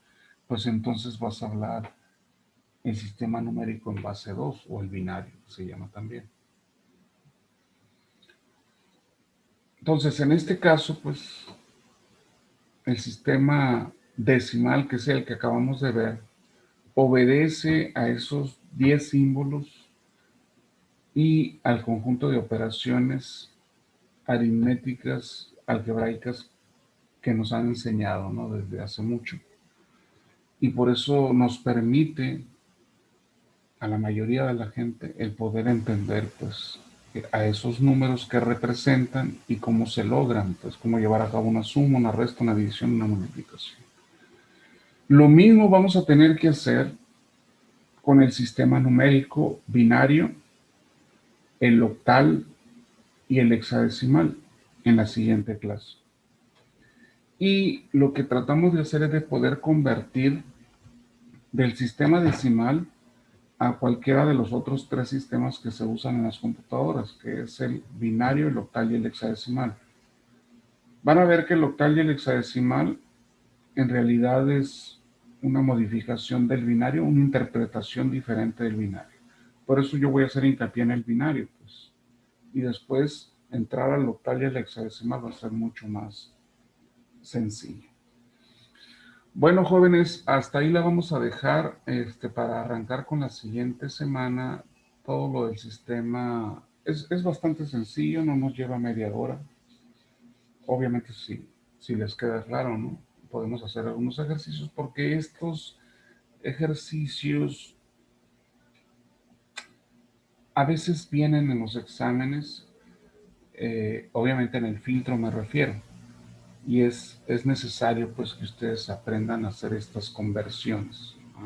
pues entonces vas a hablar el sistema numérico en base 2 o el binario, que se llama también. Entonces, en este caso, pues el sistema decimal, que es el que acabamos de ver, obedece a esos 10 símbolos y al conjunto de operaciones aritméticas, algebraicas que nos han enseñado, ¿no?, desde hace mucho. Y por eso nos permite a la mayoría de la gente el poder entender, pues, a esos números que representan y cómo se logran, pues, cómo llevar a cabo una suma, una resta, una división, una multiplicación. Lo mismo vamos a tener que hacer con el sistema numérico binario, el octal y el hexadecimal en la siguiente clase. Y lo que tratamos de hacer es de poder convertir del sistema decimal a cualquiera de los otros tres sistemas que se usan en las computadoras, que es el binario, el octal y el hexadecimal. Van a ver que el octal y el hexadecimal en realidad es una modificación del binario, una interpretación diferente del binario. Por eso yo voy a hacer hincapié en el binario, pues. Y después entrar al octal y al hexadecimal va a ser mucho más sencillo. Bueno, jóvenes, hasta ahí la vamos a dejar para arrancar con la siguiente semana. Todo lo del sistema es bastante sencillo, no nos lleva media hora. Obviamente, si les queda claro, ¿no? Podemos hacer algunos ejercicios porque estos ejercicios a veces vienen en los exámenes, obviamente en el filtro me refiero. y es necesario pues que ustedes aprendan a hacer estas conversiones.